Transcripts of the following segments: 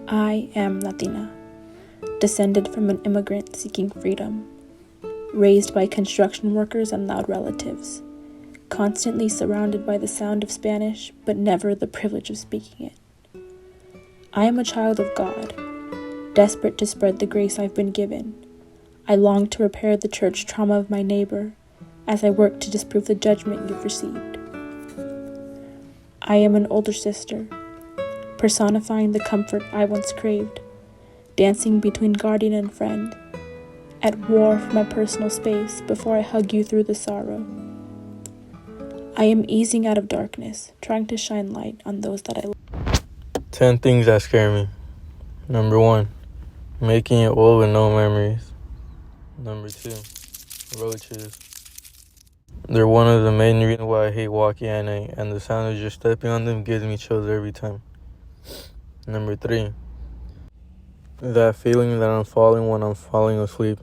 I am Latina, descended from an immigrant seeking freedom, raised by construction workers and loud relatives, constantly surrounded by the sound of Spanish, but never the privilege of speaking it. I am a child of God, desperate to spread the grace I've been given. I long to repair the church trauma of my neighbor as I work to disprove the judgment you've received. I am an older sister, personifying the comfort I once craved, dancing between guardian and friend, at war for my personal space before I hug you through the sorrow. I am easing out of darkness, trying to shine light on those that I love. 10 things that scare me. Number 1, making it old with no memories. Number 2, roaches. They're one of the main reasons why I hate walking at night, and the sound of just stepping on them gives me chills every time. Number 3, that feeling that I'm falling when I'm falling asleep.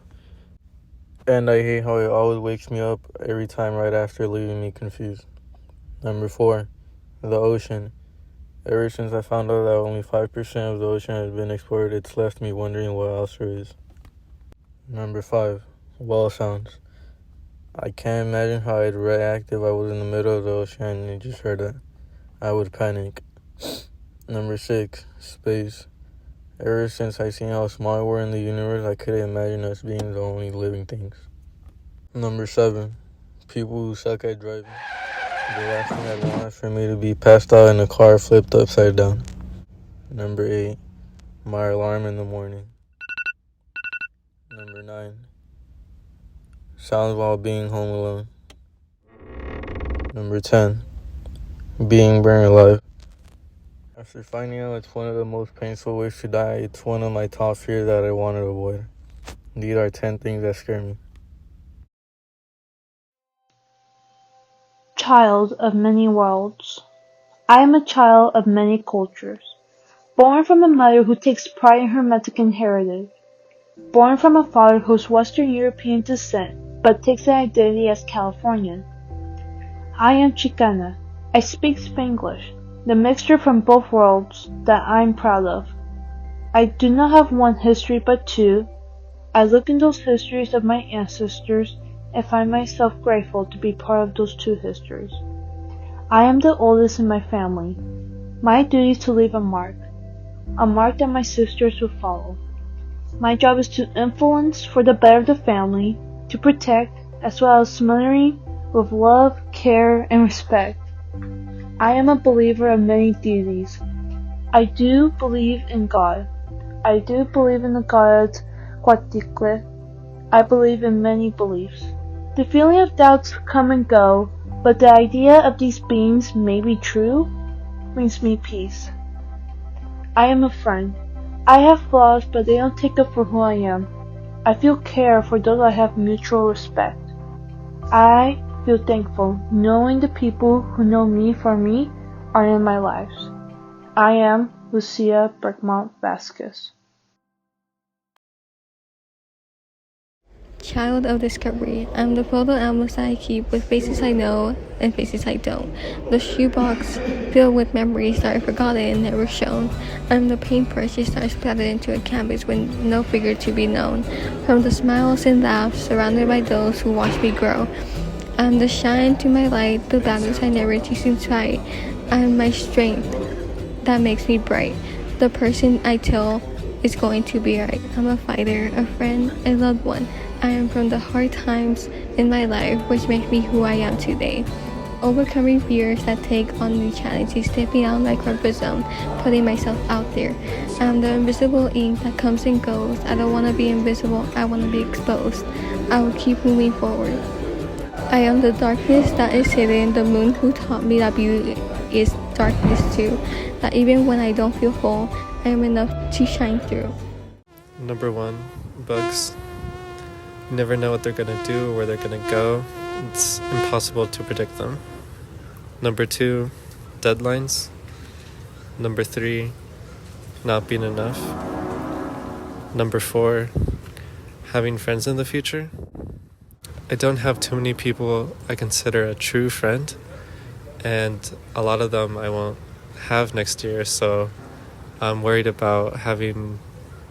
And I hate how it always wakes me up every time right after leaving me confused. Number 4, the ocean. Ever since I found out that only 5% of the ocean has been explored, it's left me wondering what else there is. Number 5, whale sounds. I can't imagine how I'd react if I was in the middle of the ocean and I just heard that. I would panic. Number 6, space. Ever since I seen how small we're in the universe, I couldn't imagine us being the only living things. Number 7, people who suck at driving. The last thing I'd want is for me to be passed out in a car flipped upside down. Number 8, my alarm in the morning. Number 9, sounds while being home alone. Number 10, being burned alive. After finding out it's one of the most painful ways to die, it's one of my top fears that I want to avoid. These are 10 things that scare me. Child of many worlds. I am a child of many cultures. Born from a mother who takes pride in her Mexican heritage. Born from a father who's Western European descent, but takes an identity as Californian. I am Chicana. I speak Spanglish, the mixture from both worlds that I'm proud of. I do not have one history but two. I look in those histories of my ancestors and find myself grateful to be part of those two histories. I am the oldest in my family. My duty is to leave a mark that my sisters will follow. My job is to influence for the better of the family, to protect, as well as smothering with love, care, and respect. I am a believer of many deities. I do believe in God. I do believe in the gods Cuatlicue. I believe in many beliefs. The feeling of doubts come and go, but the idea of these beings may be true brings me peace. I am a friend. I have flaws, but they don't take up for who I am. I feel care for those I have mutual respect. I feel thankful knowing the people who know me for me are in my lives. I am Lucia Bergmont Vasquez. Child of discovery. I'm the photo albums that I keep with faces I know and faces I don't. The shoebox filled with memories that are forgotten and never shown. I'm the paintbrush that are splattered into a canvas with no figure to be known. From the smiles and laughs surrounded by those who watch me grow. I'm the shine to my light, the darkness I never teach inside. I'm my strength that makes me bright. The person I tell is going to be right. I'm a fighter, a friend, a loved one. I am from the hard times in my life which make me who I am today. Overcoming fears that take on new challenges, stepping out like my bosom, putting myself out there. I'm the invisible ink that comes and goes. I don't want to be invisible, I want to be exposed. I will keep moving forward. I am the darkness that is hidden, the moon who taught me that beauty is darkness too. That even when I don't feel whole, I am enough to shine through. Number 1, bugs. You never know what they're going to do or where they're going to go. It's impossible to predict them. Number 2, deadlines. Number 3, not being enough. Number 4, having friends in the future. I don't have too many people I consider a true friend, and a lot of them I won't have next year, so I'm worried about having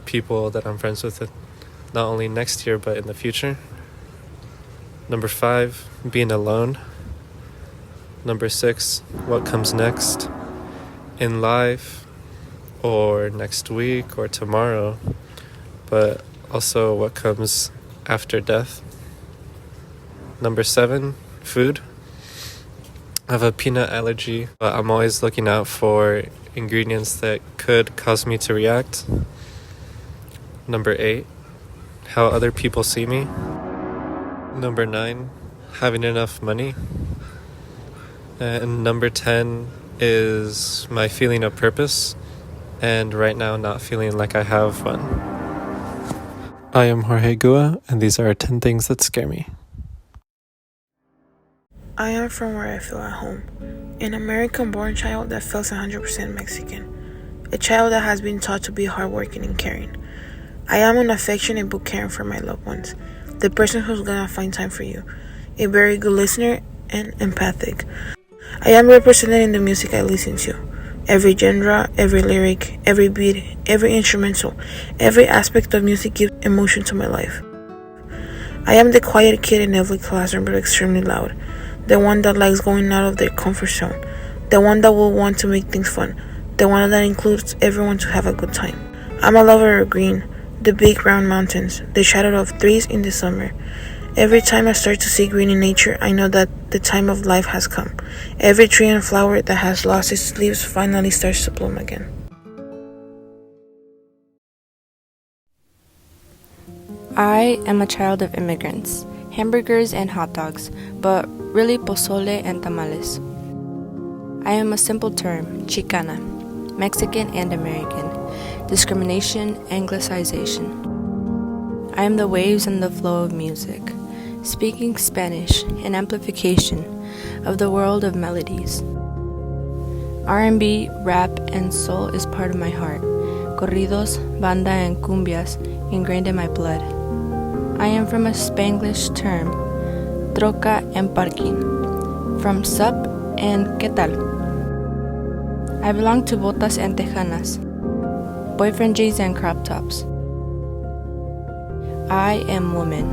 people that I'm friends with not only next year but in the future. Number 5, being alone. Number 6, what comes next in life or next week or tomorrow, but also what comes after death. Number 7, food. I have a peanut allergy, but I'm always looking out for ingredients that could cause me to react. Number 8, how other people see me. Number 9, having enough money. And number 10 is my feeling of purpose, and right now not feeling like I have one. I am Jorge Gua, and these are 10 things that scare me. I am from where I feel at home. An American-born child that feels 100% Mexican. A child that has been taught to be hardworking and caring. I am an affectionate but caring for my loved ones. The person who's gonna find time for you. A very good listener and empathic. I am represented in the music I listen to. Every genre, every lyric, every beat, every instrumental, every aspect of music gives emotion to my life. I am the quiet kid in every classroom but extremely loud. The one that likes going out of their comfort zone. The one that will want to make things fun. The one that includes everyone to have a good time. I'm a lover of green, the big round mountains, the shadow of trees in the summer. Every time I start to see green in nature, I know that the time of life has come. Every tree and flower that has lost its leaves finally starts to bloom again. I am a child of immigrants, hamburgers and hot dogs, but really pozole and tamales. I am a simple term, Chicana, Mexican and American, discrimination, anglicization. I am the waves and the flow of music, speaking Spanish, an amplification of the world of melodies. R&B, rap, and soul is part of my heart. Corridos, banda, and cumbias ingrained in my blood. I am from a Spanglish term, troca and parking, from sup and qué tal. I belong to botas and tejanas, boyfriend jeans and crop tops. I am woman,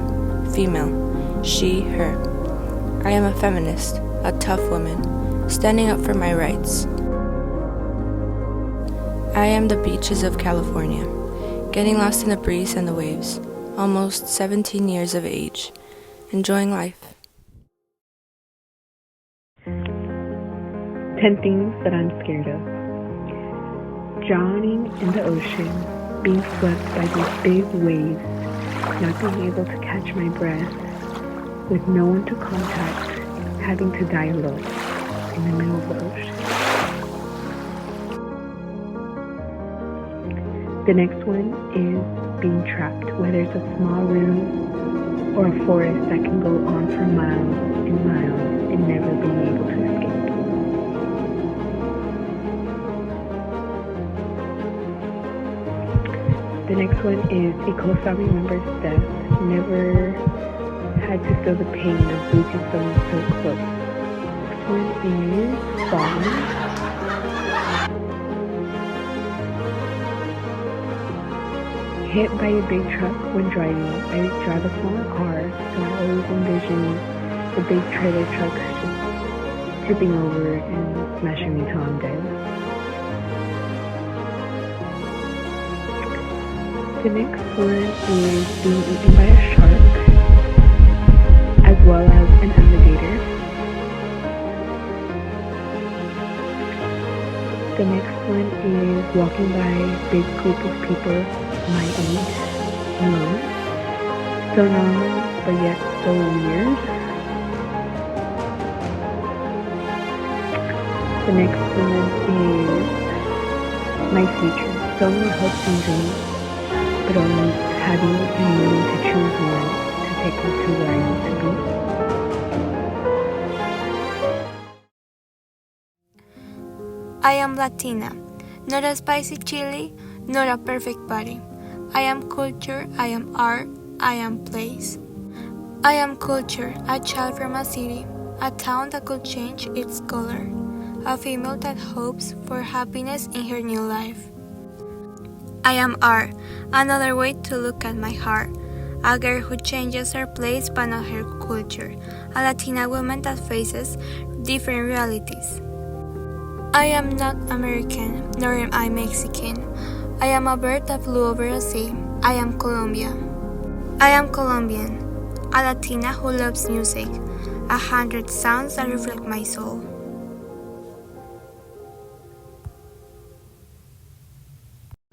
female, she, her. I am a feminist, a tough woman, standing up for my rights. I am the beaches of California, getting lost in the breeze and the waves, almost 17 years of age, enjoying life. 10 things that I'm scared of. Drowning in the ocean, being swept by these big waves, not being able to catch my breath, with no one to contact, having to die alone in the middle of the ocean. The next one is being trapped, whether it's a small room or a forest that can go on for miles and miles and never being able to escape. The next one is a close that remembers death, never had to feel the pain of losing someone so close. Next one is falling. Hit by a big truck when driving. I drive a smaller car, so I always envision the big trailer trucks just tipping over and smashing me till I'm dead. The next one is being eaten by a shark, as well as an alligator. The next one is walking by a big group of people my age, alone. So normal, but yet so weird. The next one is my future. So many hopes and dreams, but only having and willing to choose one to take me to where I need to be. I am Latina, not a spicy chili, not a perfect body. I am culture, I am art, I am place. I am culture, a child from a city, a town that could change its color, a female that hopes for happiness in her new life. I am art, another way to look at my heart. A girl who changes her place but not her culture. A Latina woman that faces different realities. I am not American, nor am I Mexican. I am a bird that flew over a sea. I am Colombia. I am Colombian, a Latina who loves music, 100 sounds that reflect my soul.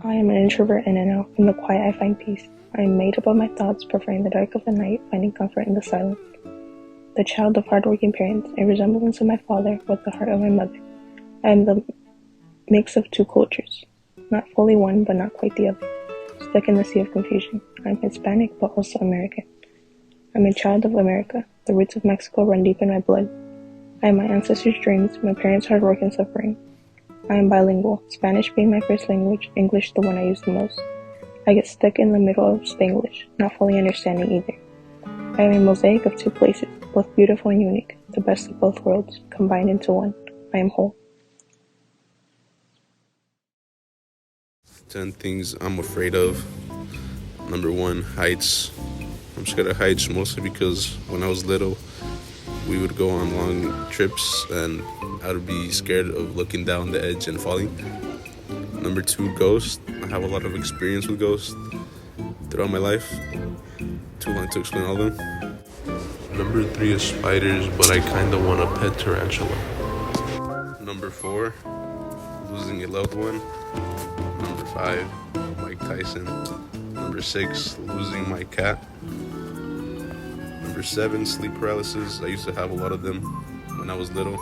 I am an introvert in and out. In the quiet I find peace. I am made up of my thoughts, preferring the dark of the night, finding comfort in the silence. The child of hardworking parents, a resemblance of my father with the heart of my mother. I am the mix of two cultures, not fully one but not quite the other, stuck in the sea of confusion. I am Hispanic but also American. I am a child of America. The roots of Mexico run deep in my blood. I am my ancestors' dreams, my parents' hard work and suffering. I am bilingual, Spanish being my first language, English the one I use the most. I get stuck in the middle of Spanglish, not fully understanding either. I am a mosaic of two places, both beautiful and unique, the best of both worlds, combined into one. I am whole. 10 things I'm afraid of. Number 1, heights. I'm scared of heights mostly because when I was little, we would go on long trips and I would be scared of looking down the edge and falling. Number 2, ghosts. I have a lot of experience with ghosts throughout my life. Too long to explain all of them. Number 3 is spiders, but I kind of want a pet tarantula. Number 4, losing a loved one. Number 5, Mike Tyson. Number 6, losing my cat. Number 7, sleep paralysis. I used to have a lot of them when I was little.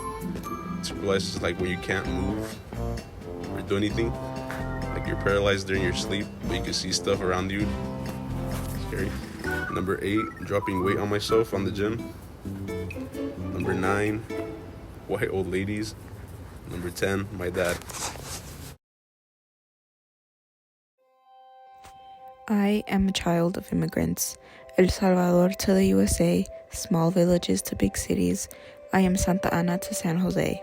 To realize it's like when you can't move or do anything, like you're paralyzed during your sleep, but you can see stuff around you. Scary. Number 8, dropping weight on myself on the gym. Number 9, white old ladies. Number 10, my dad. I am a child of immigrants. El Salvador to the USA, small villages to big cities. I am Santa Ana to San Jose.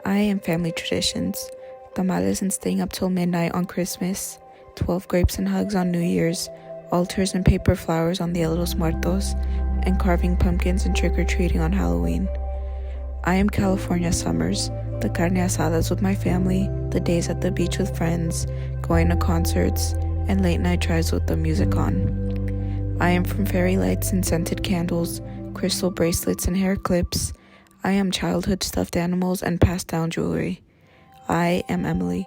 I am family traditions. Tamales and staying up till midnight on Christmas. 12 grapes and hugs on New Year's. Altars and paper flowers on Dia de los Muertos. And carving pumpkins and trick-or-treating on Halloween. I am California summers. The carne asadas with my family. The days at the beach with friends. Going to concerts. And late night drives with the music on. I am from fairy lights and scented candles, crystal bracelets and hair clips. I am childhood stuffed animals and passed down jewelry. I am Emily.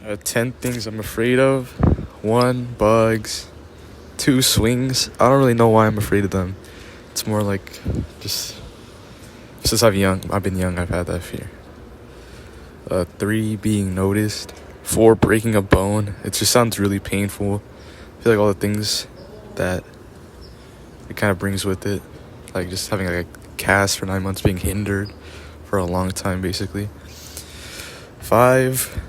Uh, 10 things I'm afraid of. 1, bugs. 2, swings. I don't really know why I'm afraid of them. It's more like just since I've been young, I've had that fear. 3, being noticed. 4, breaking a bone. It just sounds really painful. I feel like all the things that it kind of brings with it, like just having like a cast for 9 months, being hindered for a long time, basically. 5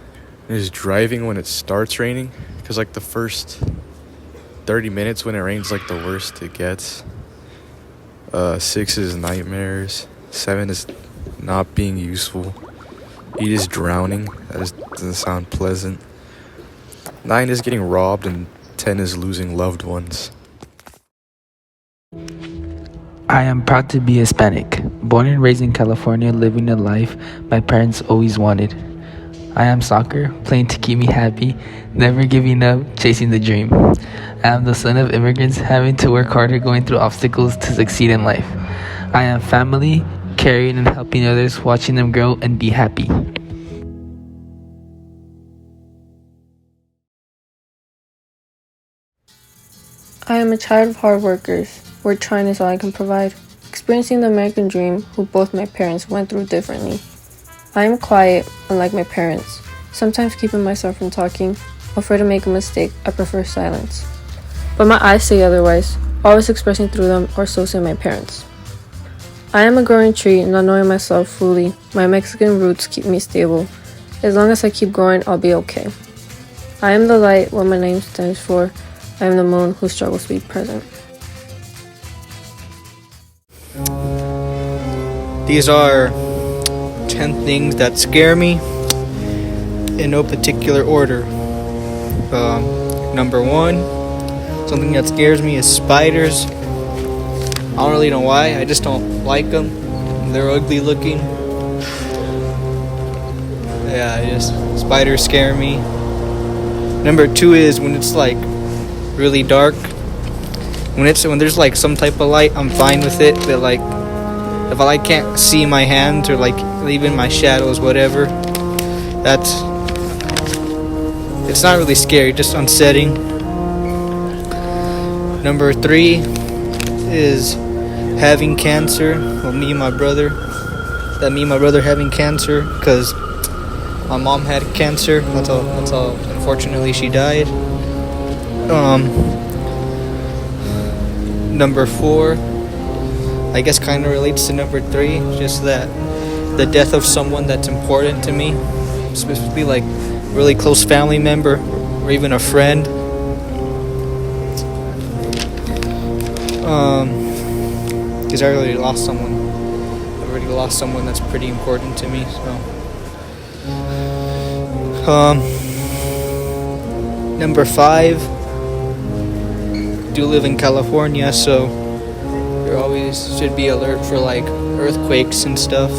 is driving when it starts raining, because like the first 30 minutes when it rains, like the worst it gets. 6 is nightmares. 7 is not being useful. 8 is drowning. That just doesn't sound pleasant. 9 is getting robbed, and 10 is losing loved ones. I am proud to be Hispanic. Born and raised in California, living a life my parents always wanted. I am soccer, playing to keep me happy, never giving up, chasing the dream. I am the son of immigrants, having to work harder, going through obstacles to succeed in life. I am family, caring and helping others, watching them grow and be happy. I am a child of hard workers, where trying is all I can provide, experiencing the American dream, who both my parents went through differently. I am quiet, unlike my parents, sometimes keeping myself from talking. Afraid to make a mistake, I prefer silence. but my eyes say otherwise, always expressing through them, or so say my parents. I am a growing tree, not knowing myself fully. My Mexican roots keep me stable. As long as I keep growing, I'll be okay. I am the light, what my name stands for. I am the moon who struggles to be present. These are 10 things that scare me in no particular order. Number 1, something that scares me is spiders. I don't really know why, I just don't like them. They're ugly looking. Yeah, spiders scare me. Number 2 is when it's like really dark. When there's like some type of light, I'm fine with it. But like if I can't see my hands or like even my shadows, whatever, it's not really scary, just unsettling. Number 3 is having cancer. Well, me and my brother having cancer, because my mom had cancer. That's how unfortunately she died. Number 4, I guess kind of relates to number 3, just that the death of someone that's important to me, specifically like really close family member or even a friend. Because I already lost someone. I've already lost someone that's pretty important to me. So, number 5. Do live in California, so you always should be alert for like earthquakes and stuff.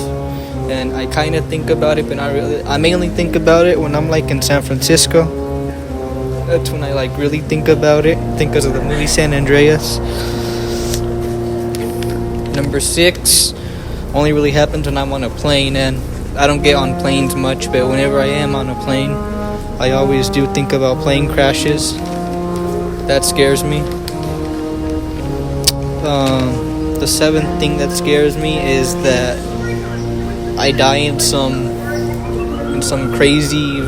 And I kind of think about it, but not really. I mainly think about it when I'm like in San Francisco. That's when I like really think about it, because of the movie San Andreas. Number 6 only really happens when I'm on a plane, and I don't get on planes much, but whenever I am on a plane, I always do think about plane crashes. That scares me. The 7th thing that scares me is that I die in some crazy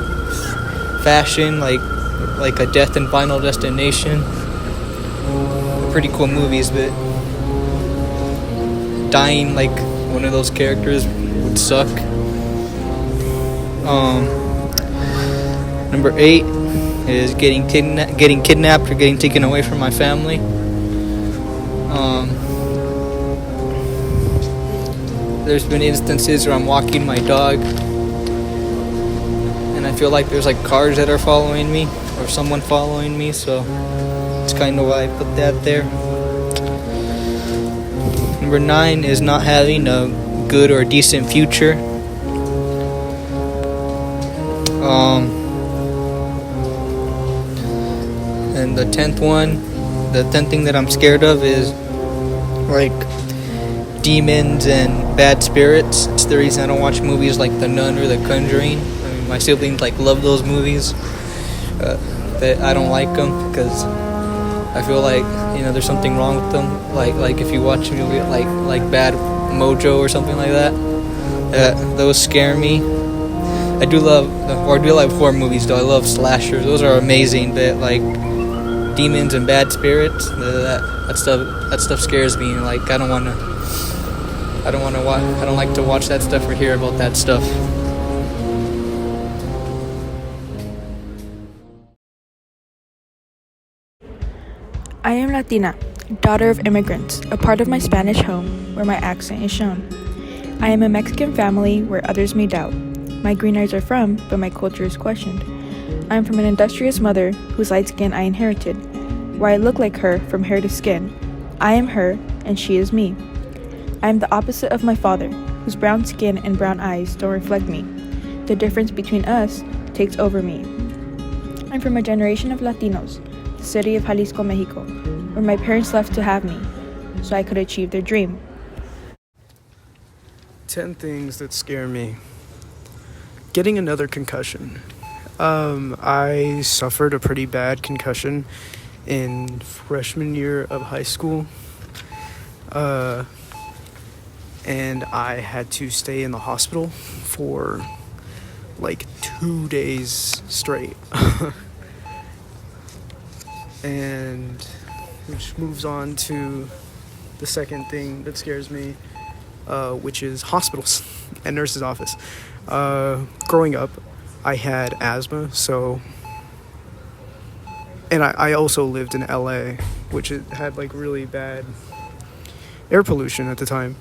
fashion, like a death in Final Destination. Pretty cool movies, but dying like one of those characters would suck. Number 8 is getting kidnapped or getting taken away from my family. There's been instances where I'm walking my dog and I feel like there's like cars that are following me or someone following me, so it's kind of why I put that there. Number 9 is not having a good or decent future. And the 10th thing that I'm scared of is like demons and bad spirits. It's the reason I don't watch movies like The Nun or The Conjuring. I mean, my siblings like love those movies, but I don't like them because I feel like, you know, there's something wrong with them. Like if you watch a movie like Bad Mojo or something like that, those scare me. I do love horror movies though. I love slashers. Those are amazing. But like demons and bad spirits, that stuff scares me. Like I don't like to watch that stuff or hear about that stuff. I am Latina, daughter of immigrants, a part of my Spanish home where my accent is shown. I am a Mexican family where others may doubt. My green eyes are from, but my culture is questioned. I am from an industrious mother whose light skin I inherited, where I look like her from hair to skin. I am her, and she is me. I am the opposite of my father, whose brown skin and brown eyes don't reflect me. The difference between us takes over me. I'm from a generation of Latinos, the city of Jalisco, Mexico, where my parents left to have me, so I could achieve their dream. 10 things that scare me. Getting another concussion. I suffered a pretty bad concussion in freshman year of high school. And I had to stay in the hospital for like 2 days straight. and which moves on to the second thing that scares me, which is hospitals and nurses' office. Growing up, I had asthma, and I also lived in LA, which it had like really bad air pollution at the time.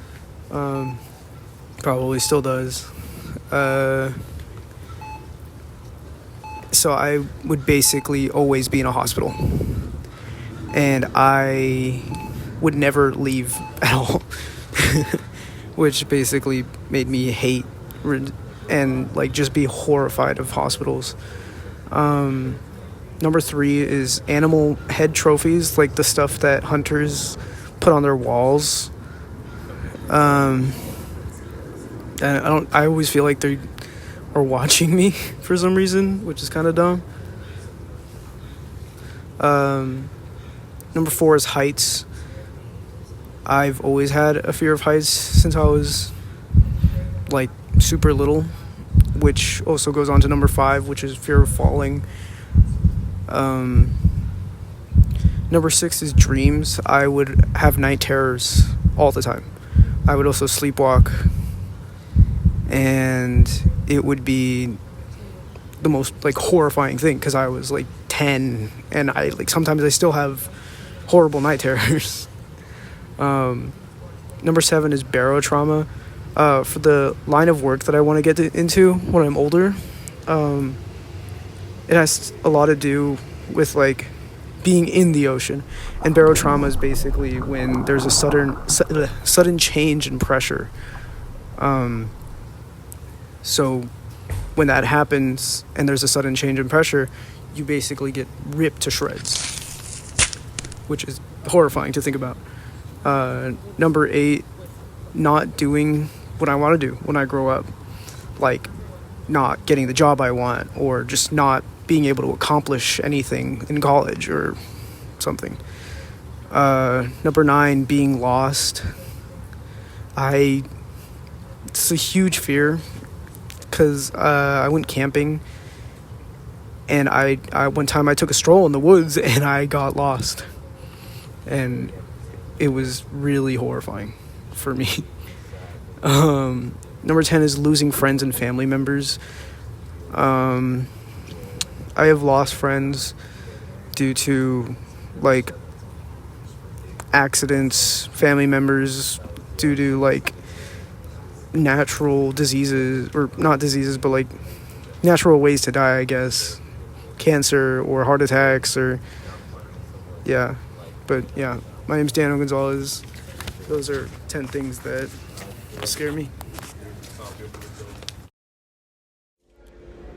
Probably still does. So I would basically always be in a hospital, and I would never leave at all, which basically made me hate and like just be horrified of hospitals. Number 3 is animal head trophies, like the stuff that hunters put on their walls. And I always feel like they are watching me for some reason, which is kind of dumb. Number 4 is heights. I've always had a fear of heights since I was like super little, which also goes on to number 5, which is fear of falling. Number 6 is dreams. I would have night terrors all the time. I would also sleepwalk, and it would be the most like horrifying thing because I was like 10, and I like sometimes I still have horrible night terrors. Number 7 is barotrauma. For the line of work that I want to get into when I'm older, it has a lot to do with like being in the ocean, and barotrauma is basically when there's a sudden change in pressure. So when that happens and there's a sudden change in pressure, you basically get ripped to shreds, which is horrifying to think about. Number 8, not doing what I want to do when I grow up, like not getting the job I want, or just not being able to accomplish anything in college or something. Number 9, being lost. It's a huge fear because I went camping, and I one time I took a stroll in the woods and I got lost, and it was really horrifying for me. Number 10 is losing friends and family members. I have lost friends due to like accidents, family members due to like natural diseases, or not diseases, but like natural ways to die, I guess. Cancer or heart attacks, or yeah. But yeah, my name's Daniel Gonzalez. Those are 10 things that scare me.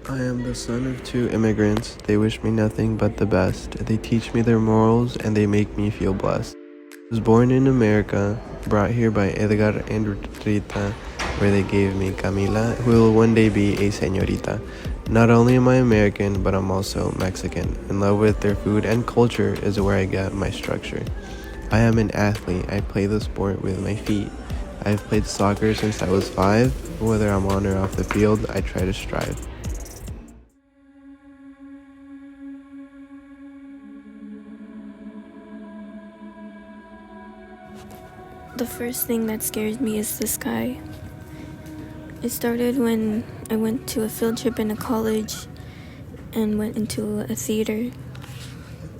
I am the son of 2 immigrants. They wish me nothing but the best. They teach me their morals, and they make me feel blessed. I was born in America, brought here by Edgar and Rita, where they gave me Camila, who will one day be a señorita. Not only am I American, but I'm also Mexican. In love with their food and culture is where I get my structure. I am an athlete. I play the sport with my feet. I've played soccer since I was 5. Whether I'm on or off the field, I try to strive. The first thing that scares me is the sky. It started when I went to a field trip in a college and went into a theater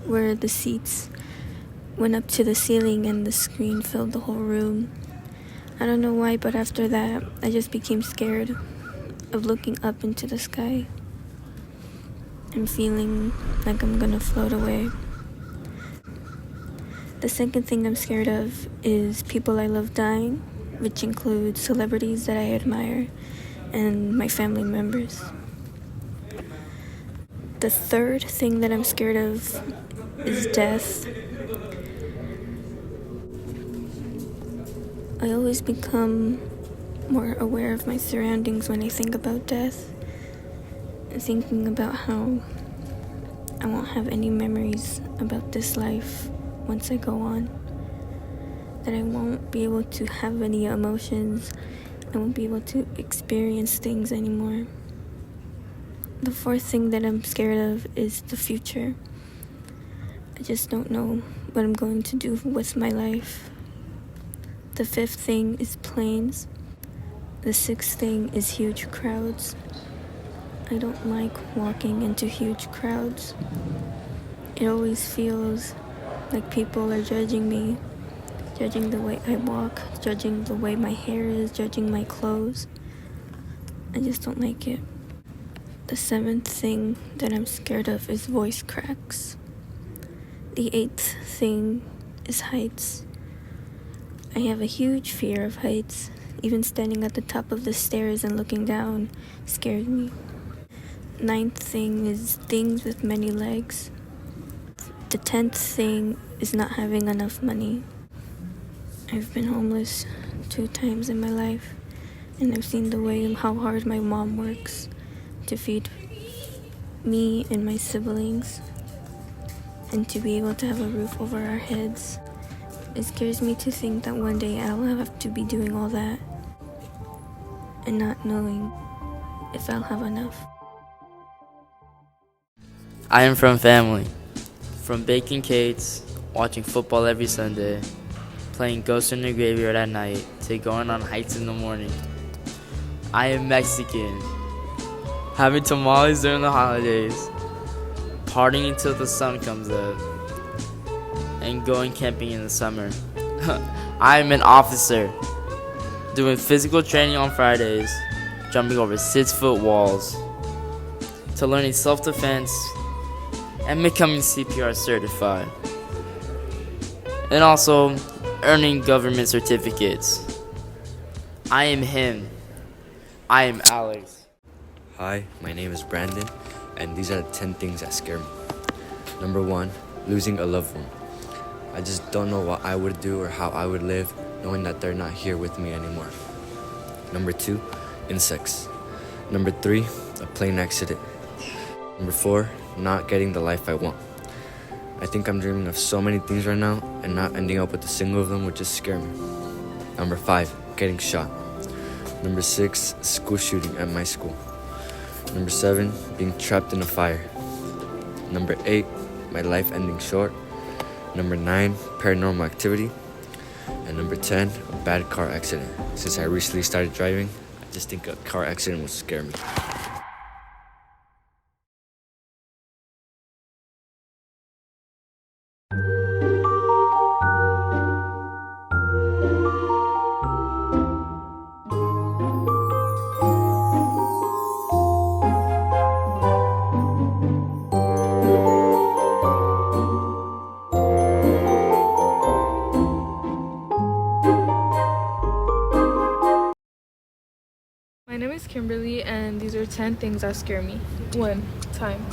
where the seats went up to the ceiling and the screen filled the whole room. I don't know why, but after that, I just became scared of looking up into the sky and feeling like I'm gonna float away. The second thing I'm scared of is people I love dying, which includes celebrities that I admire and my family members. The third thing that I'm scared of is death. I always become more aware of my surroundings when I think about death, thinking about how I won't have any memories about this life once I go on, that I won't be able to have any emotions, I won't be able to experience things anymore. The fourth thing that I'm scared of is the future. I I just don't know what I'm going to do with my life. The fifth thing is planes. The sixth thing is huge crowds. I don't like walking into huge crowds. It always feels like people are judging me, judging the way I walk, judging the way my hair is, judging my clothes. I just don't like it. The seventh thing that I'm scared of is voice cracks. The eighth thing is heights. I have a huge fear of heights. Even standing at the top of the stairs and looking down scares me. Ninth thing is things with many legs. The 10th thing is not having enough money. I've been homeless 2 times in my life, and I've seen the way how hard my mom works to feed me and my siblings, and to be able to have a roof over our heads. It scares me to think that one day I'll have to be doing all that and not knowing if I'll have enough. I am from family. From baking cakes, watching football every Sunday, playing Ghost in the Graveyard at night, to going on hikes in the morning. I am Mexican. Having tamales during the holidays, partying until the sun comes up, and going camping in the summer. I am an officer, doing physical training on Fridays, jumping over 6-foot walls, to learning self-defense, and becoming CPR certified, and also earning government certificates. I am him. I am Alex. Hi, my name is Brandon, and these are the 10 things that scare me. Number 1, losing a loved one. I just don't know what I would do or how I would live knowing that they're not here with me anymore. Number 2, insects. Number 3, a plane accident. Number 4, not getting the life I want. I think I'm dreaming of so many things right now, and not ending up with a single of them would just scare me. Number 5, getting shot. Number 6, school shooting at my school. Number 7, being trapped in a fire. Number 8, my life ending short. Number 9, paranormal activity. And number 10, a bad car accident. Since I recently started driving, I just think a car accident would scare me. My name is Kimberly, and these are 10 things that scare me. 1, time.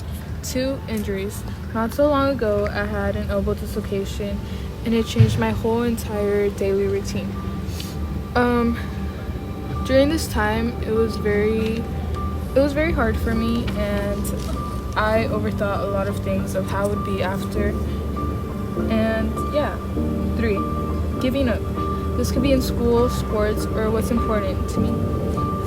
2, injuries. Not so long ago, I had an elbow dislocation, and it changed my whole entire daily routine. During this time, it was very hard for me, and I overthought a lot of things of how it would be after. And yeah. 3, giving up. This could be in school, sports, or what's important to me.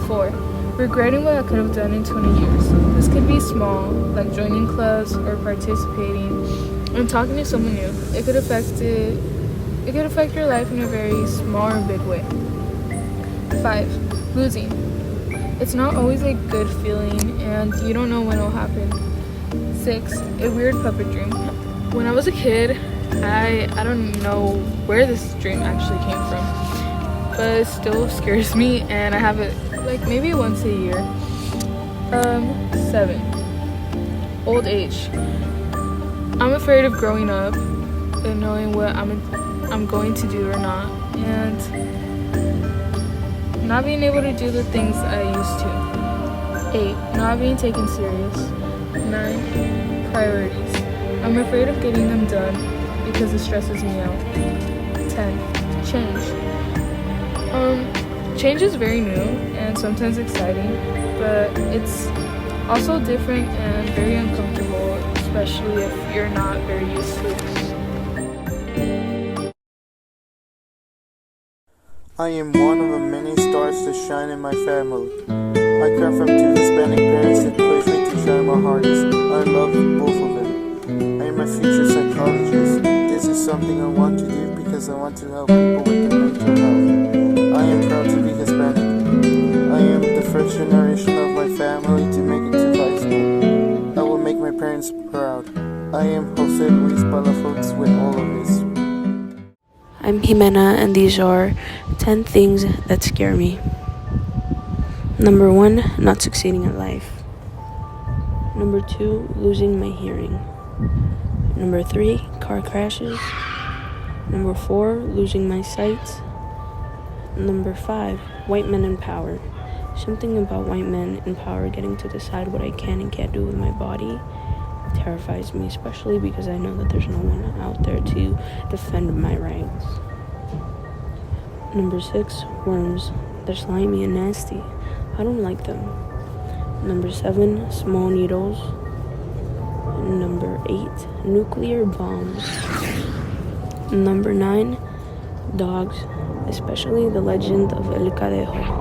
4, regretting what I could have done in 20 years. This could be small, like joining clubs or participating and talking to someone new. It could affect your life in a very small or big way. 5, losing. It's not always a good feeling, and you don't know when it'll happen. 6, a weird puppet dream. When I was a kid, I don't know where this dream actually came from, but it still scares me, and I have it like maybe once a year. 7, old age. I'm afraid of growing up and knowing what I'm going to do or not, and not being able to do the things I used to. 8, not being taken serious. 9, priorities. I'm afraid of getting them done because it stresses me out. 10, change. Change is very new and sometimes exciting, but it's also different and very uncomfortable, especially if you're not very used to it. I am one of the many stars to shine in my family. I come from 2 Hispanic parents that pushed me to try my hardest. I love both of them. I am a future psychologist. something I want to do because I want to help people with their mental health. I am proud to be Hispanic. I am the first generation of my family to make it to high school. I will make my parents proud. I am Jose Luis Palafox with all of this. I'm Jimena, and these are 10 things that scare me. Number 1, not succeeding in life. Number 2, losing my hearing. Number 3, car crashes. Number 4, losing my sight. Number 5, white men in power. Something about white men in power getting to decide what I can and can't do with my body terrifies me, especially because I know that there's no one out there to defend my rights. Number 6, worms. They're slimy and nasty. I don't like them. Number 7, small needles. Number 8, nuclear bombs. Number 9, dogs, especially the legend of El Cadejo.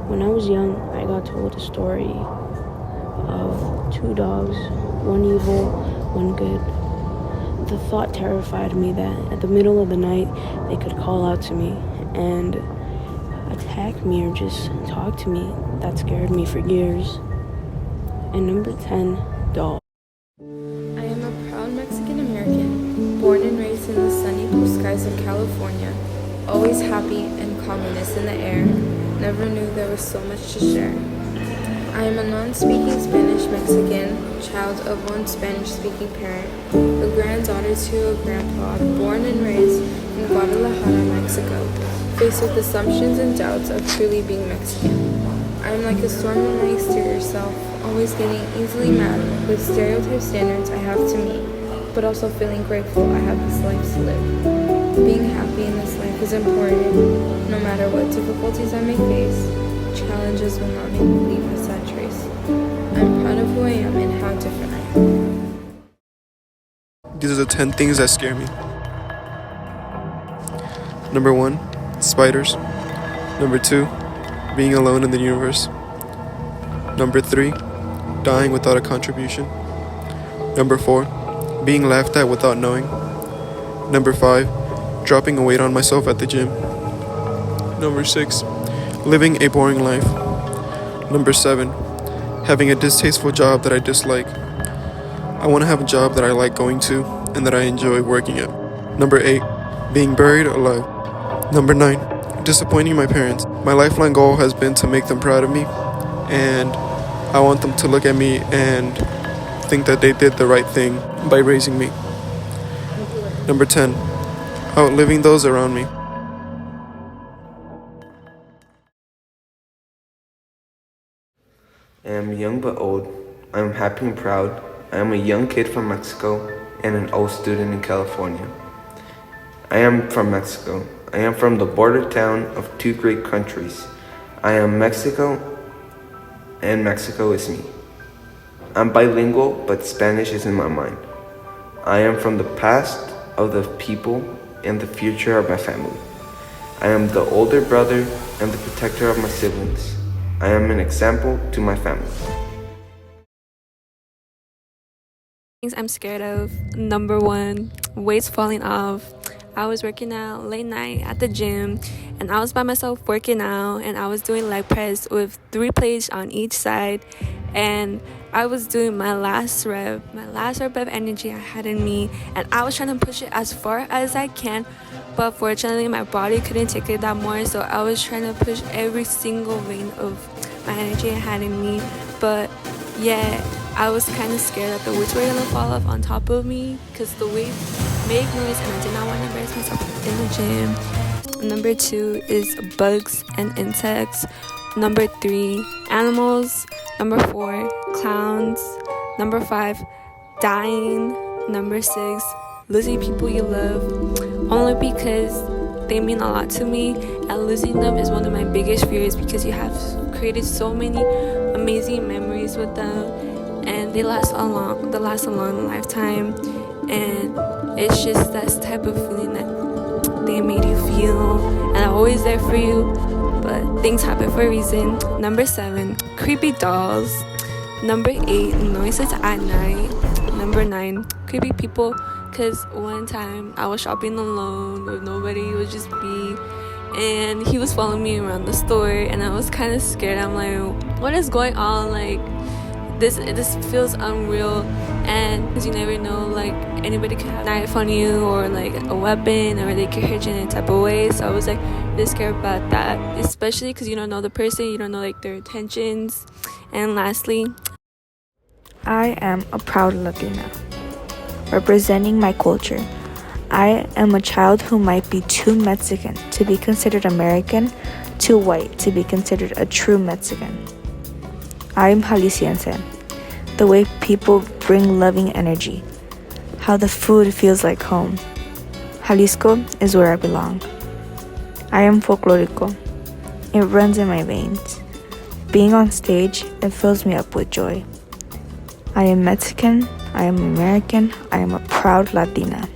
When I was young, I got told a story of 2 dogs, one evil, one good. The thought terrified me that at the middle of the night, they could call out to me and attack me or just talk to me. That scared me for years. And number 10, dolls. I am a proud Mexican American, born and raised in the sunny blue skies of California, always happy and calmness in the air, never knew there was so much to share. I am a non-speaking Spanish Mexican, child of one Spanish-speaking parent, a granddaughter to a grandpa, born and raised in Guadalajara, Mexico, faced with assumptions and doubts of truly being Mexican. I am like a storm in my exterior self, always getting easily mad with stereotype standards I have to meet, but also feeling grateful I have this life to live. Being happy in this life is important. No matter what difficulties I may face, challenges will not make me leave a sad trace. I'm proud of who I am and how different I am. These are the 10 things that scare me. Number 1, spiders. Number 2, being alone in the universe. Number 3, dying without a contribution. Number 4, being laughed at without knowing. Number 5, dropping a weight on myself at the gym. Number 6, living a boring life. Number 7, having a distasteful job that I dislike. I want to have a job that I like going to and that I enjoy working at. Number 8, being buried alive. Number 9, disappointing my parents. My lifelong goal has been to make them proud of me, and I want them to look at me and think that they did the right thing by raising me. Number 10, outliving those around me. I am young but old. I am happy and proud. I am a young kid from Mexico and an old student in California. I am from Mexico. I am from the border town of 2 great countries. I am Mexico, and Mexico is me. I'm bilingual, but Spanish is in my mind. I am from the past of the people and the future of my family. I am the older brother and the protector of my siblings. I am an example to my family. Things I'm scared of. Number 1, weights falling off. I was working out late night at the gym, and I was by myself working out, and I was doing leg press with 3 plates on each side, and I was doing my last rep of energy I had in me, and I was trying to push it as far as I can, but fortunately my body couldn't take it that more, so I was trying to push every single vein of my energy I had in me, but yeah, I was kind of scared that the weights were gonna fall off on top of me because the weights make noise and I did not want to embarrass myself in the gym. Number 2 is bugs and insects. Number 3, animals. Number 4, clowns. Number 5, dying. Number 6, losing people you love. Only because they mean a lot to me, and losing them is one of my biggest fears because you have created so many amazing memories with them, and they last a long lifetime, and it's just that type of feeling that they made you feel, and I'm always there for you, but things happen for a reason. Number 7, creepy dolls. Number 8, noises at night. Number 9, creepy people because one time I was shopping alone with nobody, it was just me, and he was following me around the store, and I was kind of scared. I'm like, what is going on? Like, this feels unreal, and because you never know, like, anybody could have a knife on you or like a weapon, or they could hurt you in a type of way. So I was like really scared about that, especially because you don't know the person, you don't know like their intentions. And lastly, I am a proud Latina, representing my culture. I am a child who might be too Mexican to be considered American, too white to be considered a true Mexican. I am Jalisciense, the way people bring loving energy, how the food feels like home. Jalisco is where I belong. I am folklorico. It runs in my veins. Being on stage, it fills me up with joy. I am Mexican, I am American, I am a proud Latina.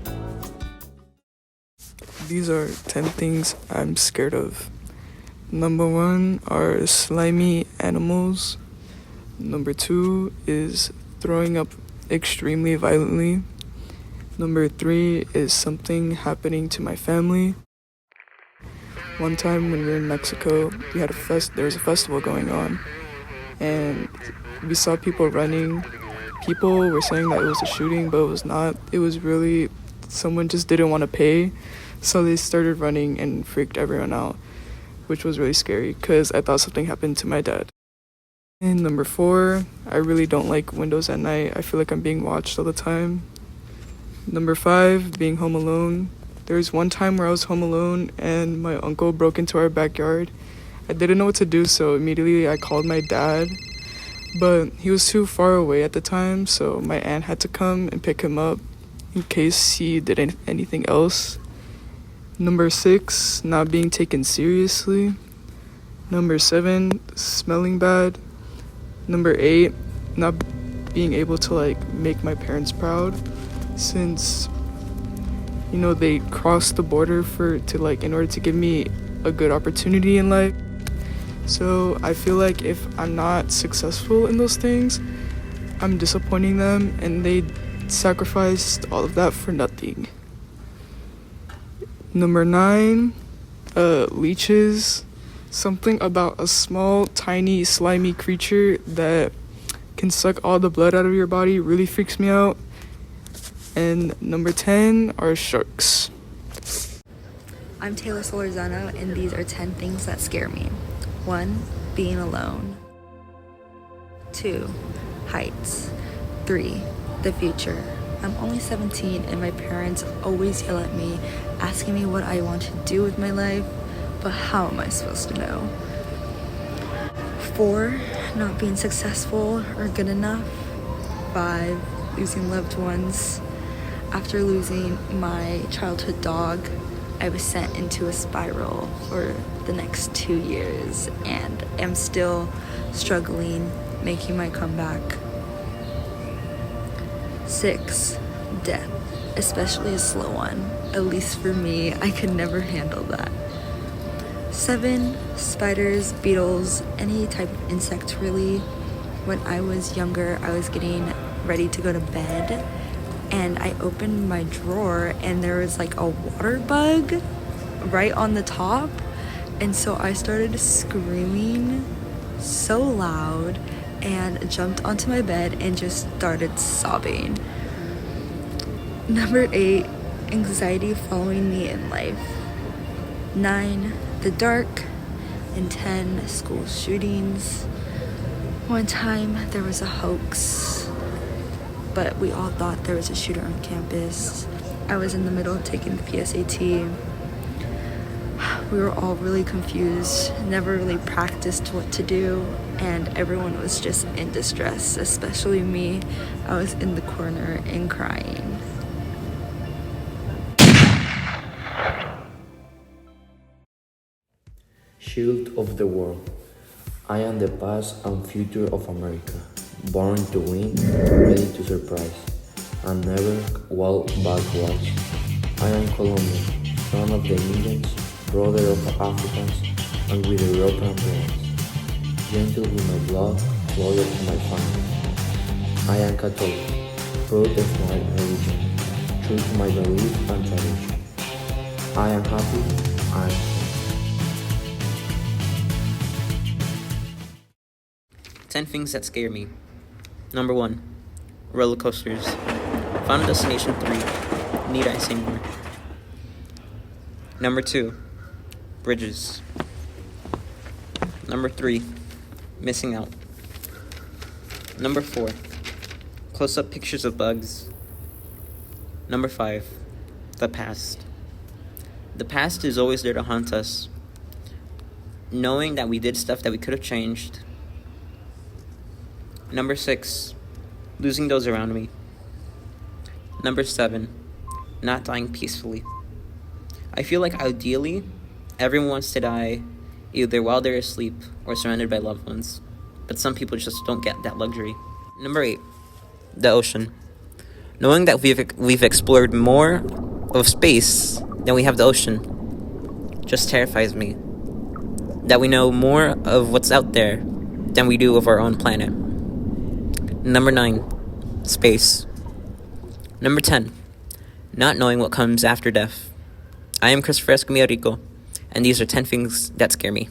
These are 10 things I'm scared of. Number 1 are slimy animals. Number 2 is throwing up extremely violently. Number 3 is something happening to my family. One time when we were in Mexico, we had there was a festival going on, and we saw people running. People were saying that it was a shooting, but it was not. It was really someone just didn't want to pay, so they started running and freaked everyone out, which was really scary because I thought something happened to my dad. And number 4, I really don't like windows at night. I feel like I'm being watched all the time. Number 5, being home alone. There was one time where I was home alone and my uncle broke into our backyard. I didn't know what to do, so immediately I called my dad, but he was too far away at the time, so my aunt had to come and pick him up in case he did anything else. Number 6, not being taken seriously. Number 7, smelling bad. Number 8, not being able to like make my parents proud, since they crossed the border in order to give me a good opportunity in life. So I feel like if I'm not successful in those things, I'm disappointing them, and they sacrificed all of that for nothing. Number 9, leeches. Something about a small, tiny, slimy creature that can suck all the blood out of your body really freaks me out. And number 10 are sharks. I'm Taylor Solorzano, and these are 10 things that scare me. 1, being alone. 2, heights. 3, the future. I'm only 17, and my parents always yell at me, asking me what I want to do with my life. But how am I supposed to know? 4, not being successful or good enough. 5, losing loved ones. After losing my childhood dog, I was sent into a spiral for the next 2 years, and am still struggling making my comeback. 6, death, especially a slow one. At least for me, I could never handle that. 7, spiders, beetles, any type of insect really. When I was younger, I was getting ready to go to bed, and I opened my drawer and there was like a water bug right on the top, and so I started screaming so loud and jumped onto my bed and just started sobbing. Number 8, anxiety following me in life. 9, the dark. And 10, school shootings. One time there was a hoax, but we all thought there was a shooter on campus. I was in the middle of taking the PSAT. We were all really confused, never really practiced what to do, and everyone was just in distress, especially me. I was in the corner and crying. Shield of the world. I am the past and future of America, born to win, ready to surprise, and never walk backwards. I am Colombian, son of the Indians, brother of Africans, and with European parents. Gentle with my blood, loyal to my family. I am Catholic, proud of my religion, true to my belief and tradition. I am happy. I am free. 10 things that scare me. Number 1, roller coasters. Final Destination 3. Need I say more? Number 2, bridges. Number 3, missing out. Number 4, close-up pictures of bugs. Number 5, the past. The past is always there to haunt us, knowing that we did stuff that we could have changed. Number 6, losing those around me. Number 7, not dying peacefully. I feel like ideally, everyone wants to die either while they're asleep or surrounded by loved ones, but some people just don't get that luxury. Number 8, the ocean. Knowing that we've explored more of space than we have the ocean just terrifies me. That we know more of what's out there than we do of our own planet. Number 9, space. Number 10, not knowing what comes after death. I am Christopher Escamilla, and these are 10 things that scare me.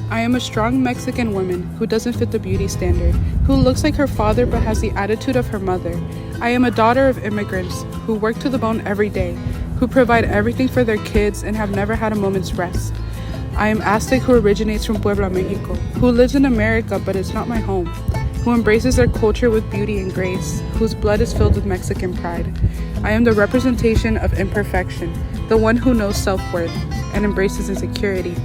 I am a strong Mexican woman who doesn't fit the beauty standard, who looks like her father but has the attitude of her mother. I am a daughter of immigrants who work to the bone every day, who provide everything for their kids and have never had a moment's rest. I am Aztec who originates from Puebla, Mexico, who lives in America but it's not my home, who embraces their culture with beauty and grace, whose blood is filled with Mexican pride. I am the representation of imperfection, the one who knows self-worth and embraces insecurity,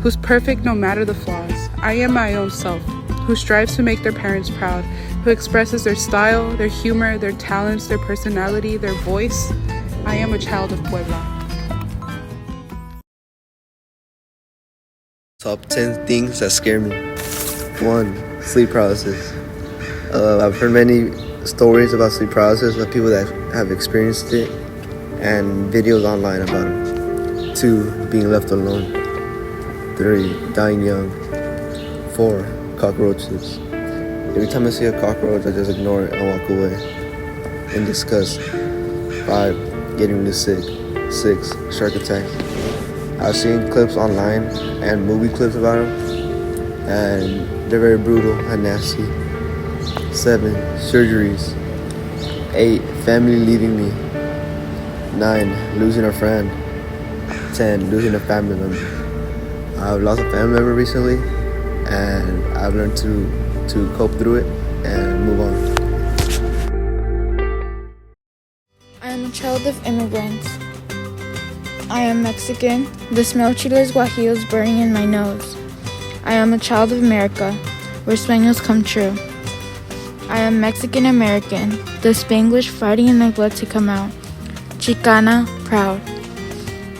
who's perfect no matter the flaws. I am my own self, who strives to make their parents proud, who expresses their style, their humor, their talents, their personality, their voice. I am a child of Puebla. Top 10 things that scare me. 1, sleep paralysis. I've heard many stories about sleep paralysis of people that have experienced it and videos online about it. 2, being left alone. 3, dying young. 4, cockroaches. Every time I see a cockroach, I just ignore it and walk away in disgust. 5, getting really sick. 6, shark attacks. I've seen clips online and movie clips about them, and they're very brutal and nasty. 7, surgeries. 8, family leaving me. 9, losing a friend. 10, losing a family member. I've lost a family member recently, and I've learned to cope through it and move on. I am a child of immigrants. I am Mexican. The smell of chiles guajillos burning in my nose. I am a child of America, where sueños come true. I am Mexican American, the Spanglish fighting in my blood to come out. Chicana, proud.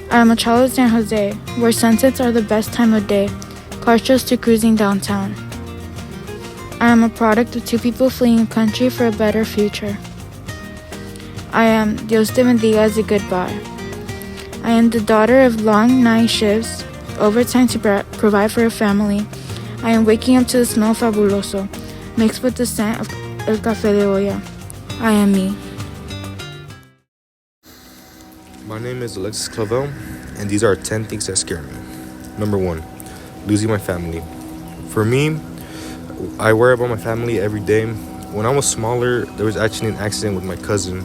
I am a child of San Jose, where sunsets are the best time of day, partials to cruising downtown. I am a product of 2 people fleeing a country for a better future. I am Dios te bendiga as a goodbye. I am the daughter of long night shifts, overtime to provide for a family. I am waking up to the smell of fabuloso, mixed with the scent of el café de olla. I am me. My name is Alexis Clavel, and these are 10 things that scare me. Number 1, losing my family. For me, I worry about my family every day. When I was smaller, there was actually an accident with my cousin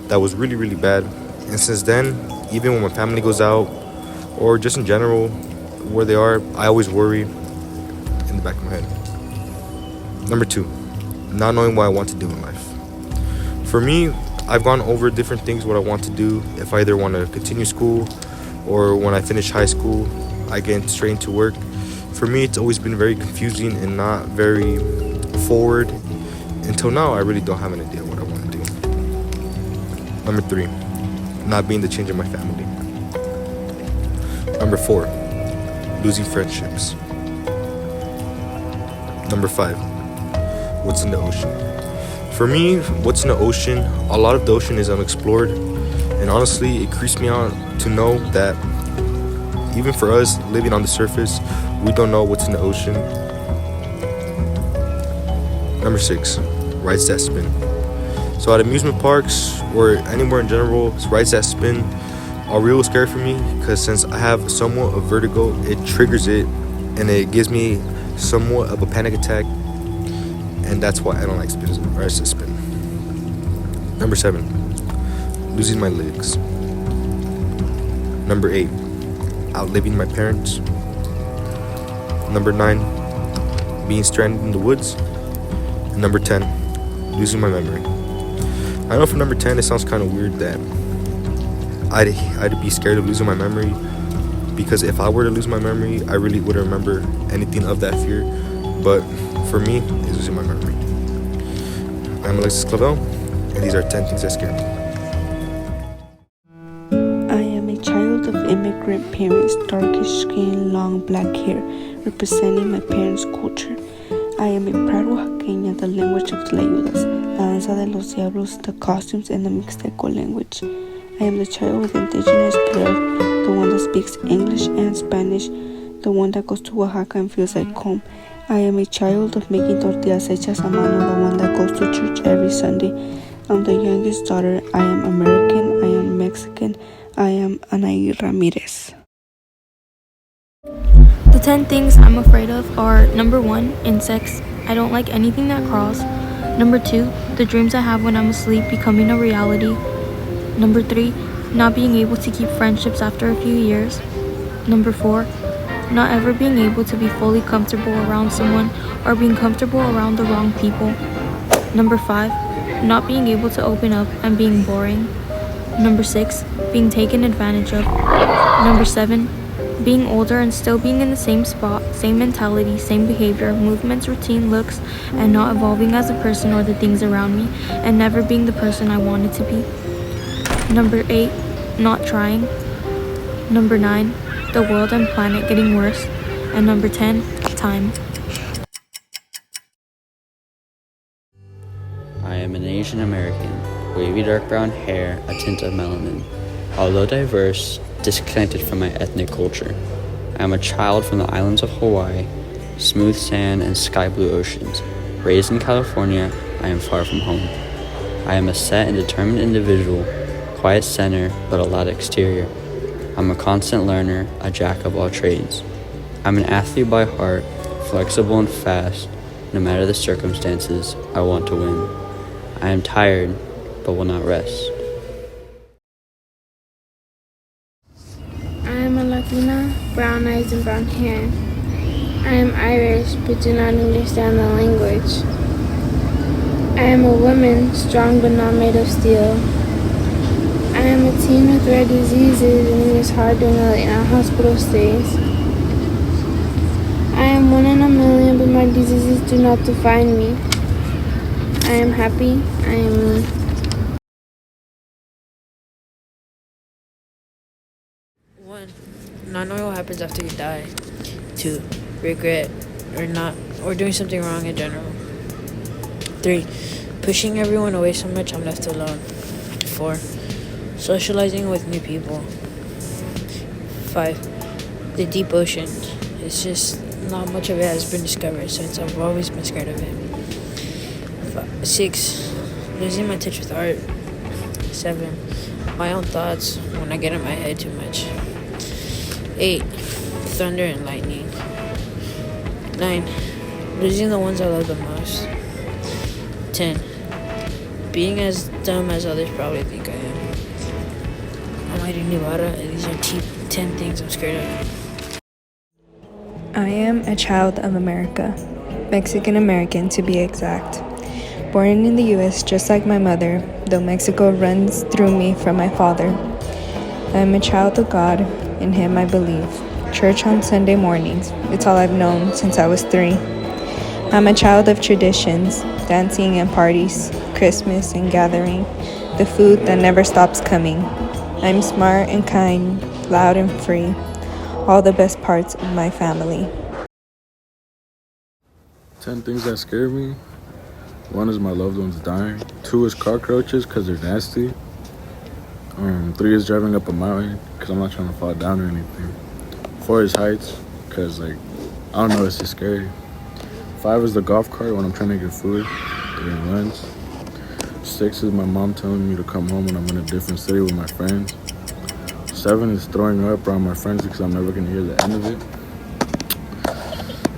that was really, really bad. And since then, even when my family goes out, or just in general, where they are, I always worry in the back of my head. Number 2, not knowing what I want to do in life. For me, I've gone over different things what I want to do. If I either want to continue school or when I finish high school, I get straight into work. For me, it's always been very confusing and not very forward. Until now, I really don't have an idea what I want to do. Number 3, not being the change in my family. Number 4, losing friendships. Number 5, what's in the ocean? For me, what's in the ocean, a lot of the ocean is unexplored. And honestly, it creeps me out to know that even for us living on the surface, we don't know what's in the ocean. Number 6, rides that spin. So at amusement parks or anywhere in general, rides that spin are real scary for me because since I have somewhat of vertigo, it triggers it and it gives me somewhat of a panic attack, and that's why I don't like rides that spin. Number 7, losing my legs. Number 8, outliving my parents. Number 9, being stranded in the woods. And number 10, losing my memory. I know for number 10 it sounds kind of weird that I'd be scared of losing my memory, because if I were to lose my memory, I really wouldn't remember anything of that fear. But for me, it's losing my memory. I'm Alexis Clavel, and these are 10 things that scare me. I am a child of immigrant parents, darkish skin, long black hair, representing my parents' culture. I am a proud Oaxaqueña, the language of Tlayudas, la danza de los diablos, the costumes, and the Mixteco language. I am the child with indigenous blood, the one that speaks English and Spanish, the one that goes to Oaxaca and feels like home. I am a child of making tortillas hechas a mano, the one that goes to church every Sunday. I'm the youngest daughter. I am American. I am Mexican. I am Anaí Ramirez. The 10 things I'm afraid of are: number 1, insects. I don't like anything that crawls. Number 2, the dreams I have when I'm asleep becoming a reality. Number 3, not being able to keep friendships after a few years. Number 4, not ever being able to be fully comfortable around someone or being comfortable around the wrong people. Number 5, not being able to open up and being boring. Number 6, being taken advantage of. Number 7, being older and still being in the same spot, same mentality, same behavior, movements, routine, looks, and not evolving as a person or the things around me, and never being the person I wanted to be. Number 8, not trying. Number 9, the world and planet getting worse. And number 10, time. I am an Asian American, wavy dark brown hair, a tint of melanin. Although diverse, disconnected from my ethnic culture. I am a child from the islands of Hawaii, smooth sand and sky blue oceans. Raised in California, I am far from home. I am a set and determined individual, quiet center but a loud exterior. I'm a constant learner, a jack of all trades. I'm an athlete by heart, flexible and fast. No matter the circumstances, I want to win. I am tired, but will not rest. I am a Latina, brown eyes and brown hair. I am Irish, but do not understand the language. I am a woman, strong but not made of steel. I am a teen with rare diseases, and it is hard during the late-night hospital stays. I am 1 in a million, but my diseases do not define me. I am happy. I am me. One, not knowing what happens after you die. 2, regret or doing something wrong in general. 3, pushing everyone away so much I'm left alone. 4, socializing with new people. 5, the deep ocean. It's just not much of it has been discovered since I've always been scared of it. 6, losing my touch with art. 7, my own thoughts when I get in my head too much. 8, thunder and lightning. 9, losing the ones I love the most. 10, being as dumb as others probably think I am. I'm Irene Ibarra, and these are 10 things I'm scared of. I am a child of America. Mexican American to be exact. Born in the US just like my mother, though Mexico runs through me from my father. I am a child of God, in Him I believe. Church on Sunday mornings, it's all I've known since I was 3. I'm a child of traditions, dancing and parties, Christmas and gathering, the food that never stops coming. I'm smart and kind, loud and free, all the best parts of my family. 10 things that scare me. 1 is my loved ones dying. 2 is cockroaches because they're nasty. 3 is driving up a mountain because I'm not trying to fall down or anything. 4 is heights because, I don't know, it's just scary. 5 is the golf cart when I'm trying to get food and it runs. 6 is my mom telling me to come home when I'm in a different city with my friends. 7 is throwing up around my friends because I'm never going to hear the end of it.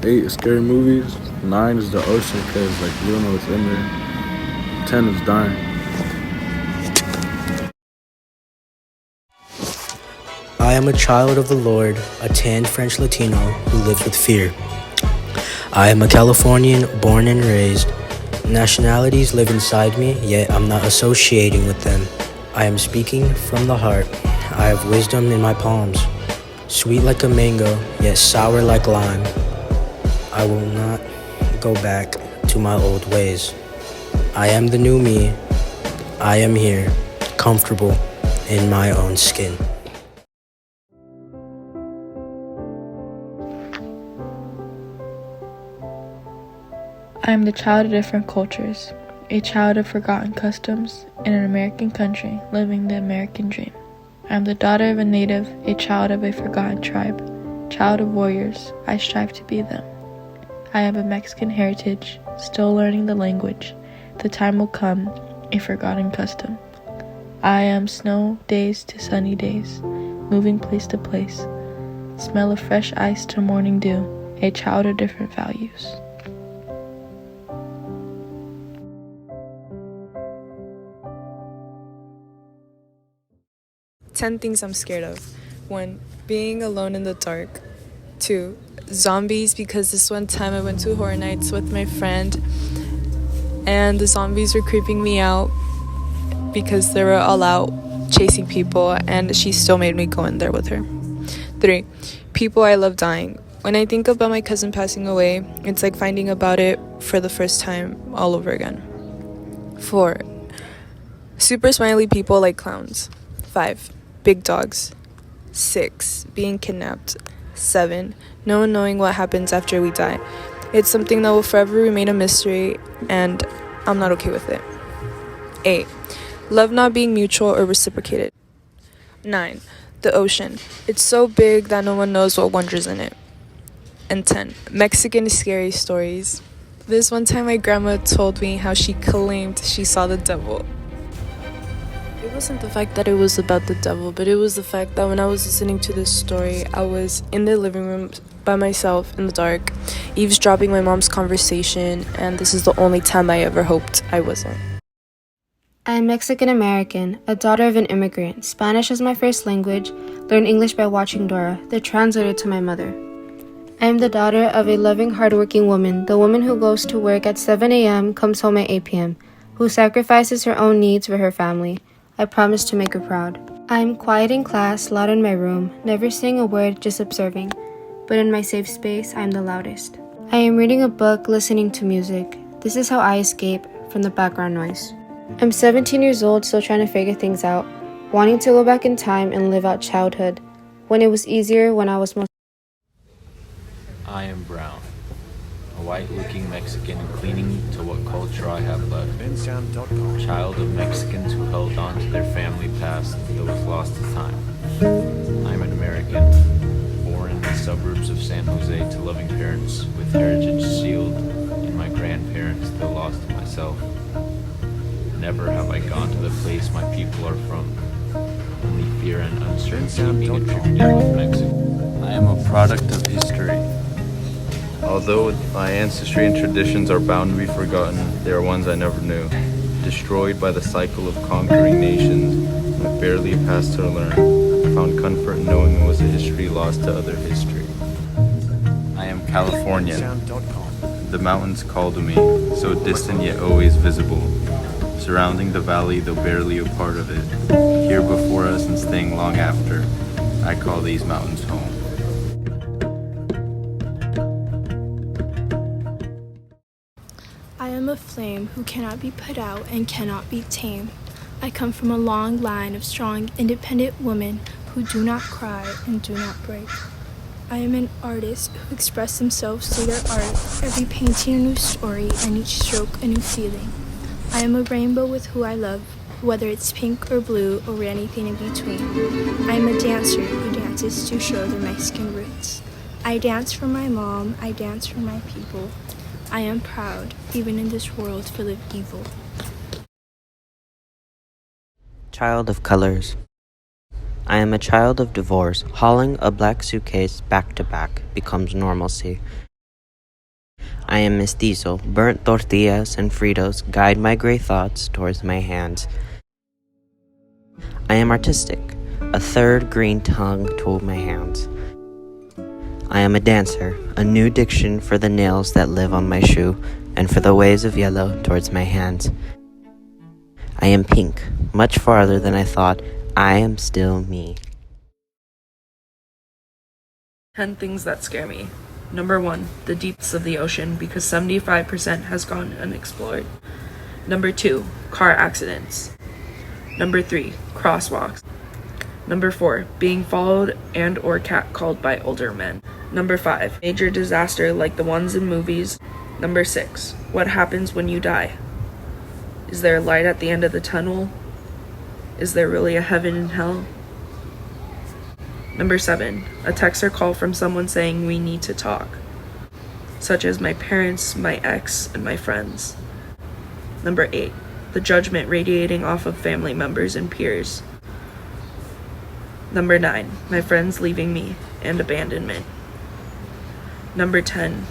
8 is scary movies. 9 is the ocean because you don't know what's in there. 10 is dying. I am a child of the Lord, a tanned French Latino who lives with fear. I am a Californian born and raised. Nationalities live inside me, yet I'm not associating with them. I am speaking from the heart. I have wisdom in my palms. Sweet like a mango, yet sour like lime. I will not go back to my old ways. I am the new me. I am here, comfortable in my own skin. I am the child of different cultures, a child of forgotten customs, in an American country, living the American dream. I am the daughter of a native, a child of a forgotten tribe, child of warriors, I strive to be them. I have a Mexican heritage, still learning the language. The time will come, a forgotten custom. I am snow days to sunny days, moving place to place. Smell of fresh ice to morning dew, a child of different values. Ten things I'm scared of. 1, being alone in the dark. 2, zombies, because this one time I went to Horror Nights with my friend and the zombies were creeping me out because they were all out chasing people and she still made me go in there with her. 3, people I love dying. When I think about my cousin passing away, it's like finding about it for the first time all over again. 4, super smiley people like clowns. 5, big dogs. 6, being kidnapped. 7, no one knowing what happens after we die. It's something that will forever remain a mystery, and I'm not okay with it. 8, love not being mutual or reciprocated. 9, the ocean. It's so big that no one knows what wonders in it. And 10, Mexican scary stories. This one time my grandma told me how she claimed she saw the devil. It wasn't the fact that it was about the devil, but it was the fact that when I was listening to this story, I was in the living room by myself in the dark, eavesdropping my mom's conversation, and this is the only time I ever hoped I wasn't. I am Mexican American, a daughter of an immigrant. Spanish is my first language, learned English by watching Dora, the translator to my mother. I am the daughter of a loving, hardworking woman, the woman who goes to work at 7 a.m., comes home at 8 p.m., who sacrifices her own needs for her family. I promise to make her proud. I am quiet in class, loud in my room, never saying a word, just observing. But in my safe space, I am the loudest. I am reading a book, listening to music. This is how I escape from the background noise. I'm 17 years old, still trying to figure things out, wanting to go back in time and live out childhood, when it was easier, when I was most... I am brown, a white-looking Mexican clinging to what culture I have left. Child of Mexicans who held on to their family past that was lost to time. I am an American, born in the suburbs of San Jose to loving parents with heritage sealed in my grandparents still lost to myself. Never have I gone to the place my people are from. Only fear and uncertainty being attributed with Mexico. I am a product of history. Although my ancestry and traditions are bound to be forgotten, they are ones I never knew. Destroyed by the cycle of conquering nations, with barely a past to learn, I found comfort in knowing it was a history lost to other history. I am Californian, The mountains call to me, so distant yet always visible. Surrounding the valley, though barely a part of it. Here before us and staying long after. I call these mountains home. I am a flame who cannot be put out and cannot be tamed. I come from a long line of strong, independent women who do not cry and do not break. I am an artist who express themselves through their art, every painting a new story and each stroke a new feeling. I am a rainbow with who I love, whether it's pink or blue or anything in between. I am a dancer who dances to show their Mexican roots. I dance for my mom, I dance for my people. I am proud, even in this world full of evil. Child of colors. I am a child of divorce. Hauling a black suitcase back to back becomes normalcy. I am mestizo. Burnt tortillas and Fritos guide my gray thoughts towards my hands. I am artistic. A third green tongue told my hands. I am a dancer, a new diction for the nails that live on my shoe and for the waves of yellow towards my hands. I am pink, much farther than I thought. I am still me. 10 things that scare me. Number 1, the deeps of the ocean, because 75% has gone unexplored. Number 2, car accidents. Number 3, crosswalks. Number 4, being followed and or catcalled by older men. Number 5, major disaster like the ones in movies. Number 6, what happens when you die? Is there a light at the end of the tunnel? Is there really a heaven and hell? Number 7, a text or call from someone saying we need to talk, such as my parents, my ex, and my friends. Number 8, the judgment radiating off of family members and peers. Number 9, my friends leaving me and abandonment. Number 10,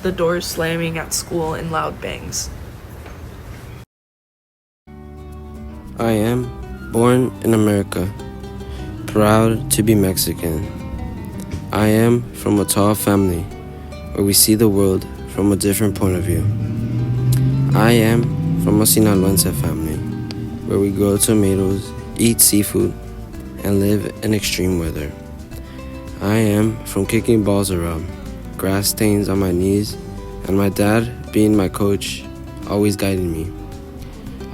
the doors slamming at school in loud bangs. I am born in America, proud to be Mexican. I am from a tall family where we see the world from a different point of view. I am from a Sinaloense family where we grow tomatoes, eat seafood, and live in extreme weather. I am from kicking balls around, grass stains on my knees, and my dad, being my coach, always guiding me.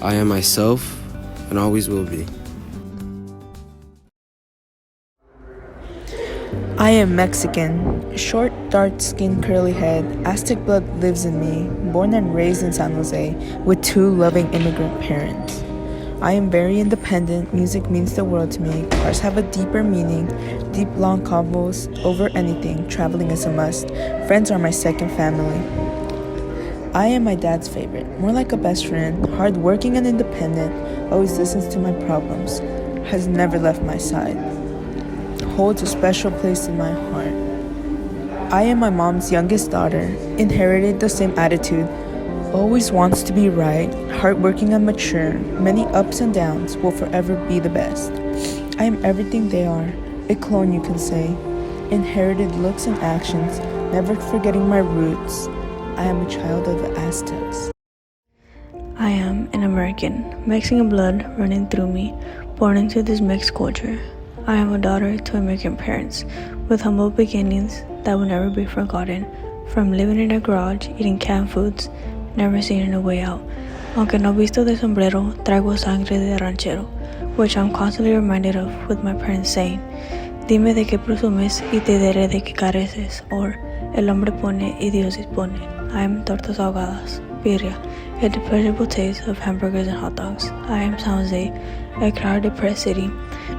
I am myself and always will be. I am Mexican. Short, dark skin, curly head. Aztec blood lives in me. Born and raised in San Jose with 2 loving immigrant parents. I am very independent. Music means the world to me. Cars have a deeper meaning. Deep, long combos over anything. Traveling is a must. Friends are my second family. I am my dad's favorite. More like a best friend. Hardworking and independent. Always listens to my problems. Has never left my side. Holds a special place in my heart. I am my mom's youngest daughter. Inherited the same attitude. Always wants to be right. Hardworking and mature. Many ups and downs. Will forever be the best. I am everything they are. A clone, you can say. Inherited looks and actions. Never forgetting my roots. I am a child of the Aztecs. I am an American, Mexican blood running through me, born into this mixed culture. I am a daughter to American parents, with humble beginnings that will never be forgotten, from living in a garage, eating canned foods, never seeing a way out. Aunque no visto de sombrero, traigo sangre de ranchero, which I'm constantly reminded of with my parents saying, dime de qué presumes y te diré de qué careces, or el hombre pone y Dios dispone. I am tortas ahogadas, birria, a pleasurable taste of hamburgers and hot dogs. I am San Jose, a crowded, depressed city,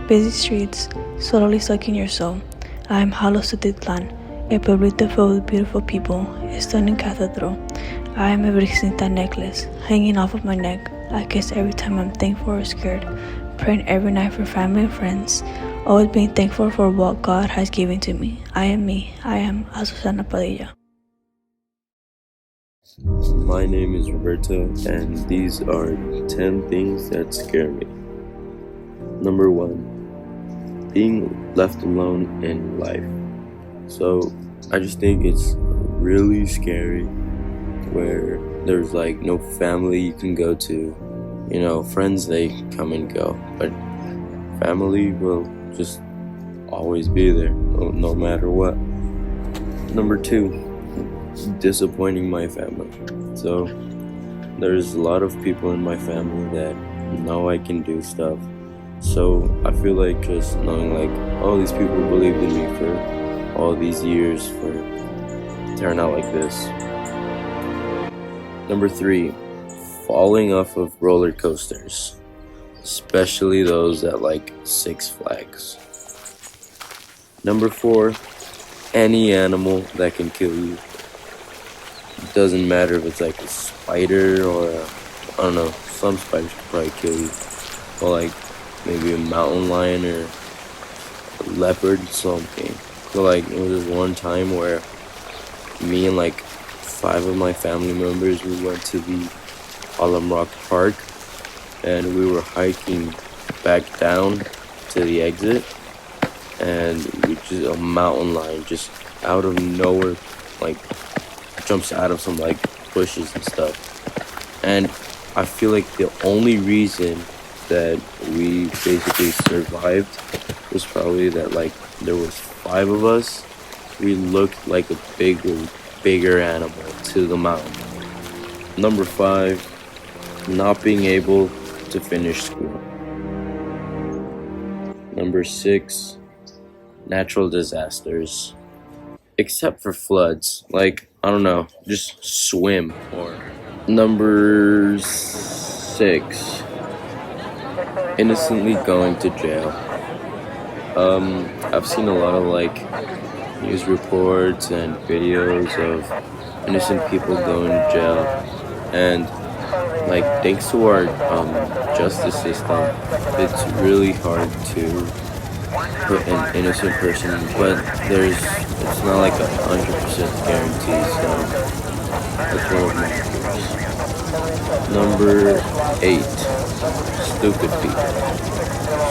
busy streets, slowly sucking your soul. I am Jalostitlan, a pueblito filled with beautiful people, a stunning cathedral. I am a Virgencita necklace, hanging off of my neck. I kiss every time I'm thankful or scared, praying every night for family and friends, always being thankful for what God has given to me. I am me. I am Azucena Padilla. My name is Roberto, and these are 10 things that scare me. Number 1, being left alone in life. So I just think it's really scary where there's like no family you can go to. You know, friends, they come and go, but family will just always be there, no matter what. Number 2, disappointing my family. So there's a lot of people in my family that know I can do stuff. So I feel like just knowing like, oh, these people believed in me for all these years for turn out like this. Number 3, falling off of roller coasters, especially those at like Six Flags. Number 4, any animal that can kill you. It doesn't matter if it's like a spider or I don't know, some spiders could probably kill you. Or like maybe a mountain lion or a leopard or something. So like it was this one time where me and like 5 of my family members, we went to the Alum Rock Park and we were hiking back down to the exit, and we just a mountain lion just out of nowhere like jumps out of some like bushes and stuff. And I feel like the only reason that we basically survived was probably that like there was 5 of us. We looked like a bigger animal to the mountain. Number 5, not being able to finish school. Number 6, natural disasters. Except for floods. Like, I don't know, just swim. Or number 6, innocently going to jail. I've seen a lot of like news reports and videos of innocent people going to jail, and like thanks to our justice system, it's really hard to put an innocent person in, but it's not like 100% guarantee, so that's one of my fears. Number 8, stupid people.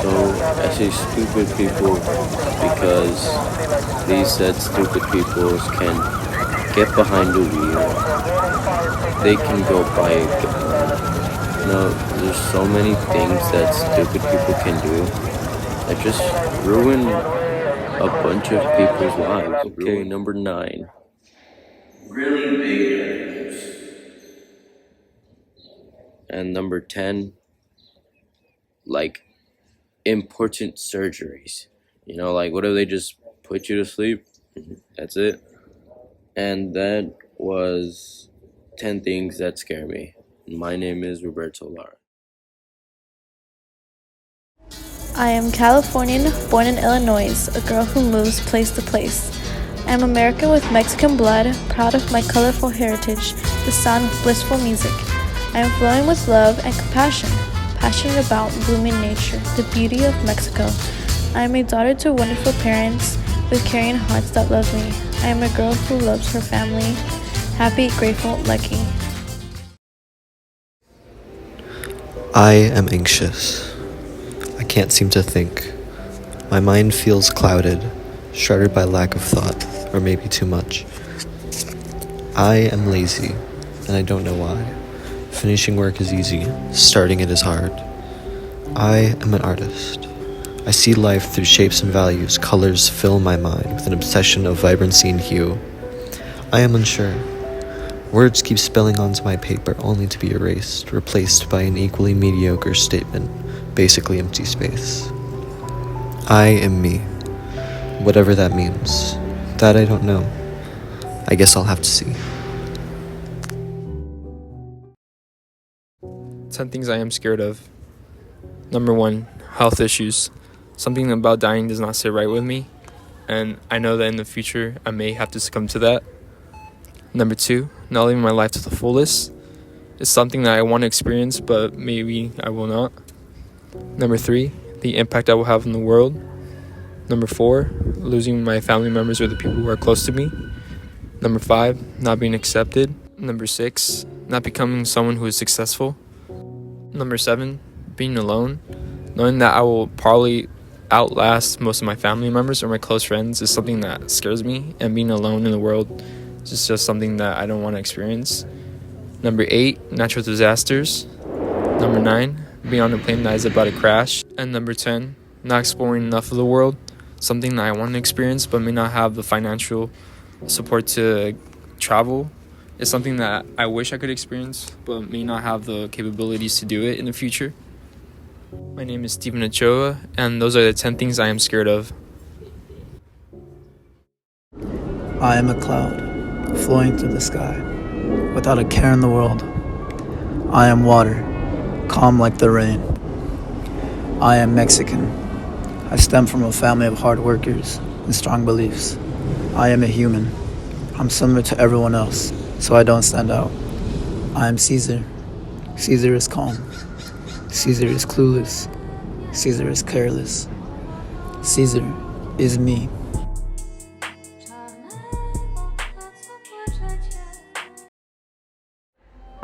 So I say stupid people because these said stupid people can get behind the wheel. They can go buy a gun. You know, there's so many things that stupid people can do that just ruin a bunch of people's lives. Okay, number 9. Really big diapers. And number 10, like important surgeries. You know, like what if they just put you to sleep? That's it. And that was 10 things that scare me. My name is Roberto Lara. I am Californian, born in Illinois, a girl who moves place to place. I am American with Mexican blood, proud of my colorful heritage, the sound of blissful music. I am flowing with love and compassion, passionate about blooming nature, the beauty of Mexico. I am a daughter to wonderful parents with caring hearts that love me. I am a girl who loves her family, happy, grateful, lucky. I am anxious. I can't seem to think. My mind feels clouded, shuttered by lack of thought, or maybe too much. I am lazy, and I don't know why. Finishing work is easy, starting it is hard. I am an artist. I see life through shapes and values. Colors fill my mind with an obsession of vibrancy and hue. I am unsure. Words keep spilling onto my paper only to be erased, replaced by an equally mediocre statement, basically empty space. I am me. Whatever that means. That I don't know. I guess I'll have to see. 10 things I am scared of. Number 1, health issues. Something about dying does not sit right with me, and I know that in the future I may have to succumb to that. Number 2, not living my life to the fullest. It's something that I want to experience, but maybe I will not. Number 3, the impact I will have on the world. Number 4, losing my family members or the people who are close to me. Number 5, not being accepted. Number 6, not becoming someone who is successful. Number 7, being alone. Knowing that I will probably outlast most of my family members or my close friends is something that scares me, and being alone in the world is just something that I don't want to experience. Number 8, natural disasters. Number 9, being on a plane that is about to crash. And number 10, not exploring enough of the world, something that I want to experience but may not have the financial support to travel. It's something that I wish I could experience but may not have the capabilities to do it in the future. My name is Stephen Ochoa, and those are the 10 things I am scared of. I am a cloud, flowing through the sky, without a care in the world. I am water, calm like the rain. I am Mexican. I stem from a family of hard workers and strong beliefs. I am a human. I'm similar to everyone else, so I don't stand out. I am Caesar. Caesar is calm. Caesar is clueless. Caesar is careless. Caesar is me.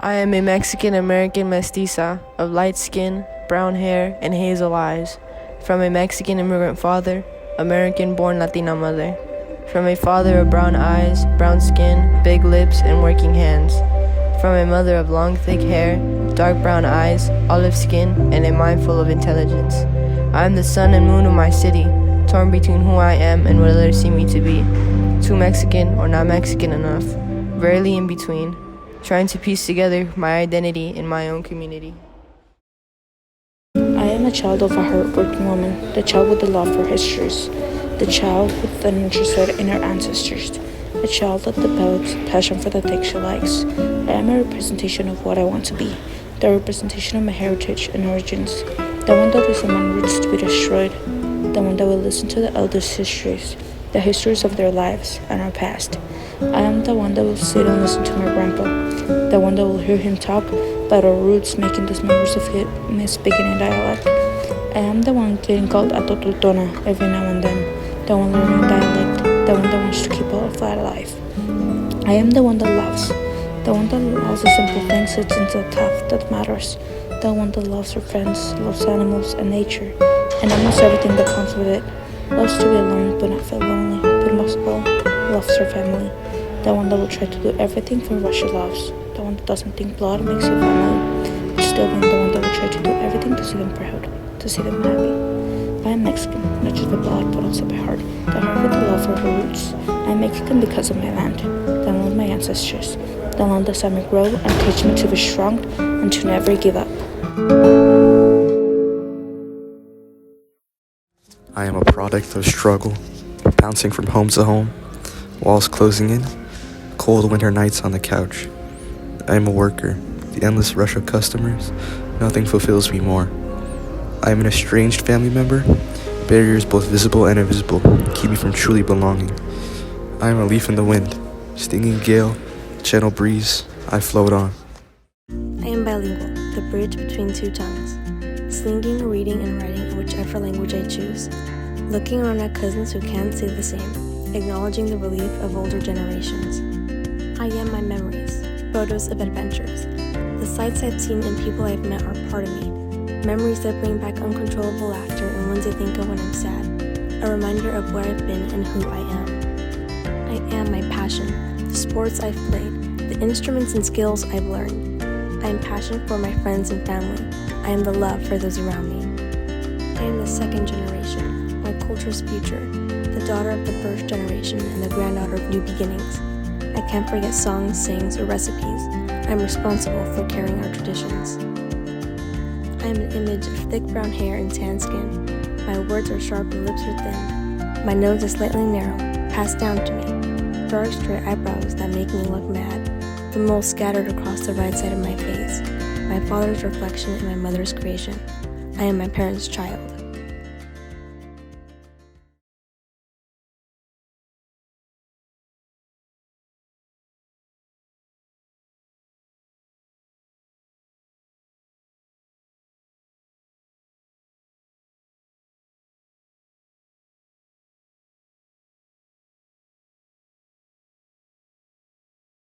I am a Mexican-American mestiza of light skin, brown hair, and hazel eyes, from a Mexican immigrant father, American-born Latina mother, from a father of brown eyes, brown skin, big lips, and working hands, from a mother of long, thick hair, dark brown eyes, olive skin, and a mind full of intelligence. I am the sun and moon of my city, torn between who I am and what others see me to be, too Mexican or not Mexican enough, rarely in between, trying to piece together my identity in my own community. I am a child of a hardworking woman, the child with a love for histories, the child with an interest in her ancestors, a child that develops passion for the things she likes. I am a representation of what I want to be, the representation of my heritage and origins, the one that doesn't want roots to be destroyed, the one that will listen to the elders' histories, the histories of their lives and our past. I am the one that will sit and listen to my grandpa, the one that will hear him talk about our roots, making these members of him speaking in dialect. I am the one getting called Atotultona every now and then, the one learning dialect, the one that wants to keep all of that alive. I am the one that loves, the one that loves the simple things that isn't the tough that matters, the one that loves her friends, loves animals and nature, and almost everything that comes with it, loves to be alone but not feel lonely, but most of all, loves her family. The one that will try to do everything for what she loves. The one that doesn't think blood makes you family. But still being the one that will try to do everything to see them proud, to see them happy. I am Mexican, not just by blood, but also by heart. The heart with the love for her roots. I am Mexican because of my land, the land of my ancestors. The land that saw me grow and teach me to be strong and to never give up. I am a product of struggle, bouncing from home to home, walls closing in, cold winter nights on the couch. I am a worker, the endless rush of customers, nothing fulfills me more. I am an estranged family member, barriers both visible and invisible keep me from truly belonging. I am a leaf in the wind, stinging gale, gentle breeze, I float on. I am bilingual, the bridge between two tongues, singing, reading, and writing in whichever language I choose, looking around at cousins who can't say the same, acknowledging the relief of older generations. I am my memories, photos of adventures. The sights I've seen and people I've met are part of me. Memories that bring back uncontrollable laughter and ones I think of when I'm sad. A reminder of where I've been and who I am. I am my passion, the sports I've played, the instruments and skills I've learned. I am passion for my friends and family. I am the love for those around me. I am the second generation, my culture's future, the daughter of the first generation and the granddaughter of new beginnings. I can't forget songs, sayings, or recipes. I'm responsible for carrying our traditions. I am an image of thick brown hair and tan skin. My words are sharp and lips are thin. My nose is slightly narrow, passed down to me. Dark straight eyebrows that make me look mad. The mole scattered across the right side of my face. My father's reflection and my mother's creation. I am my parents' child.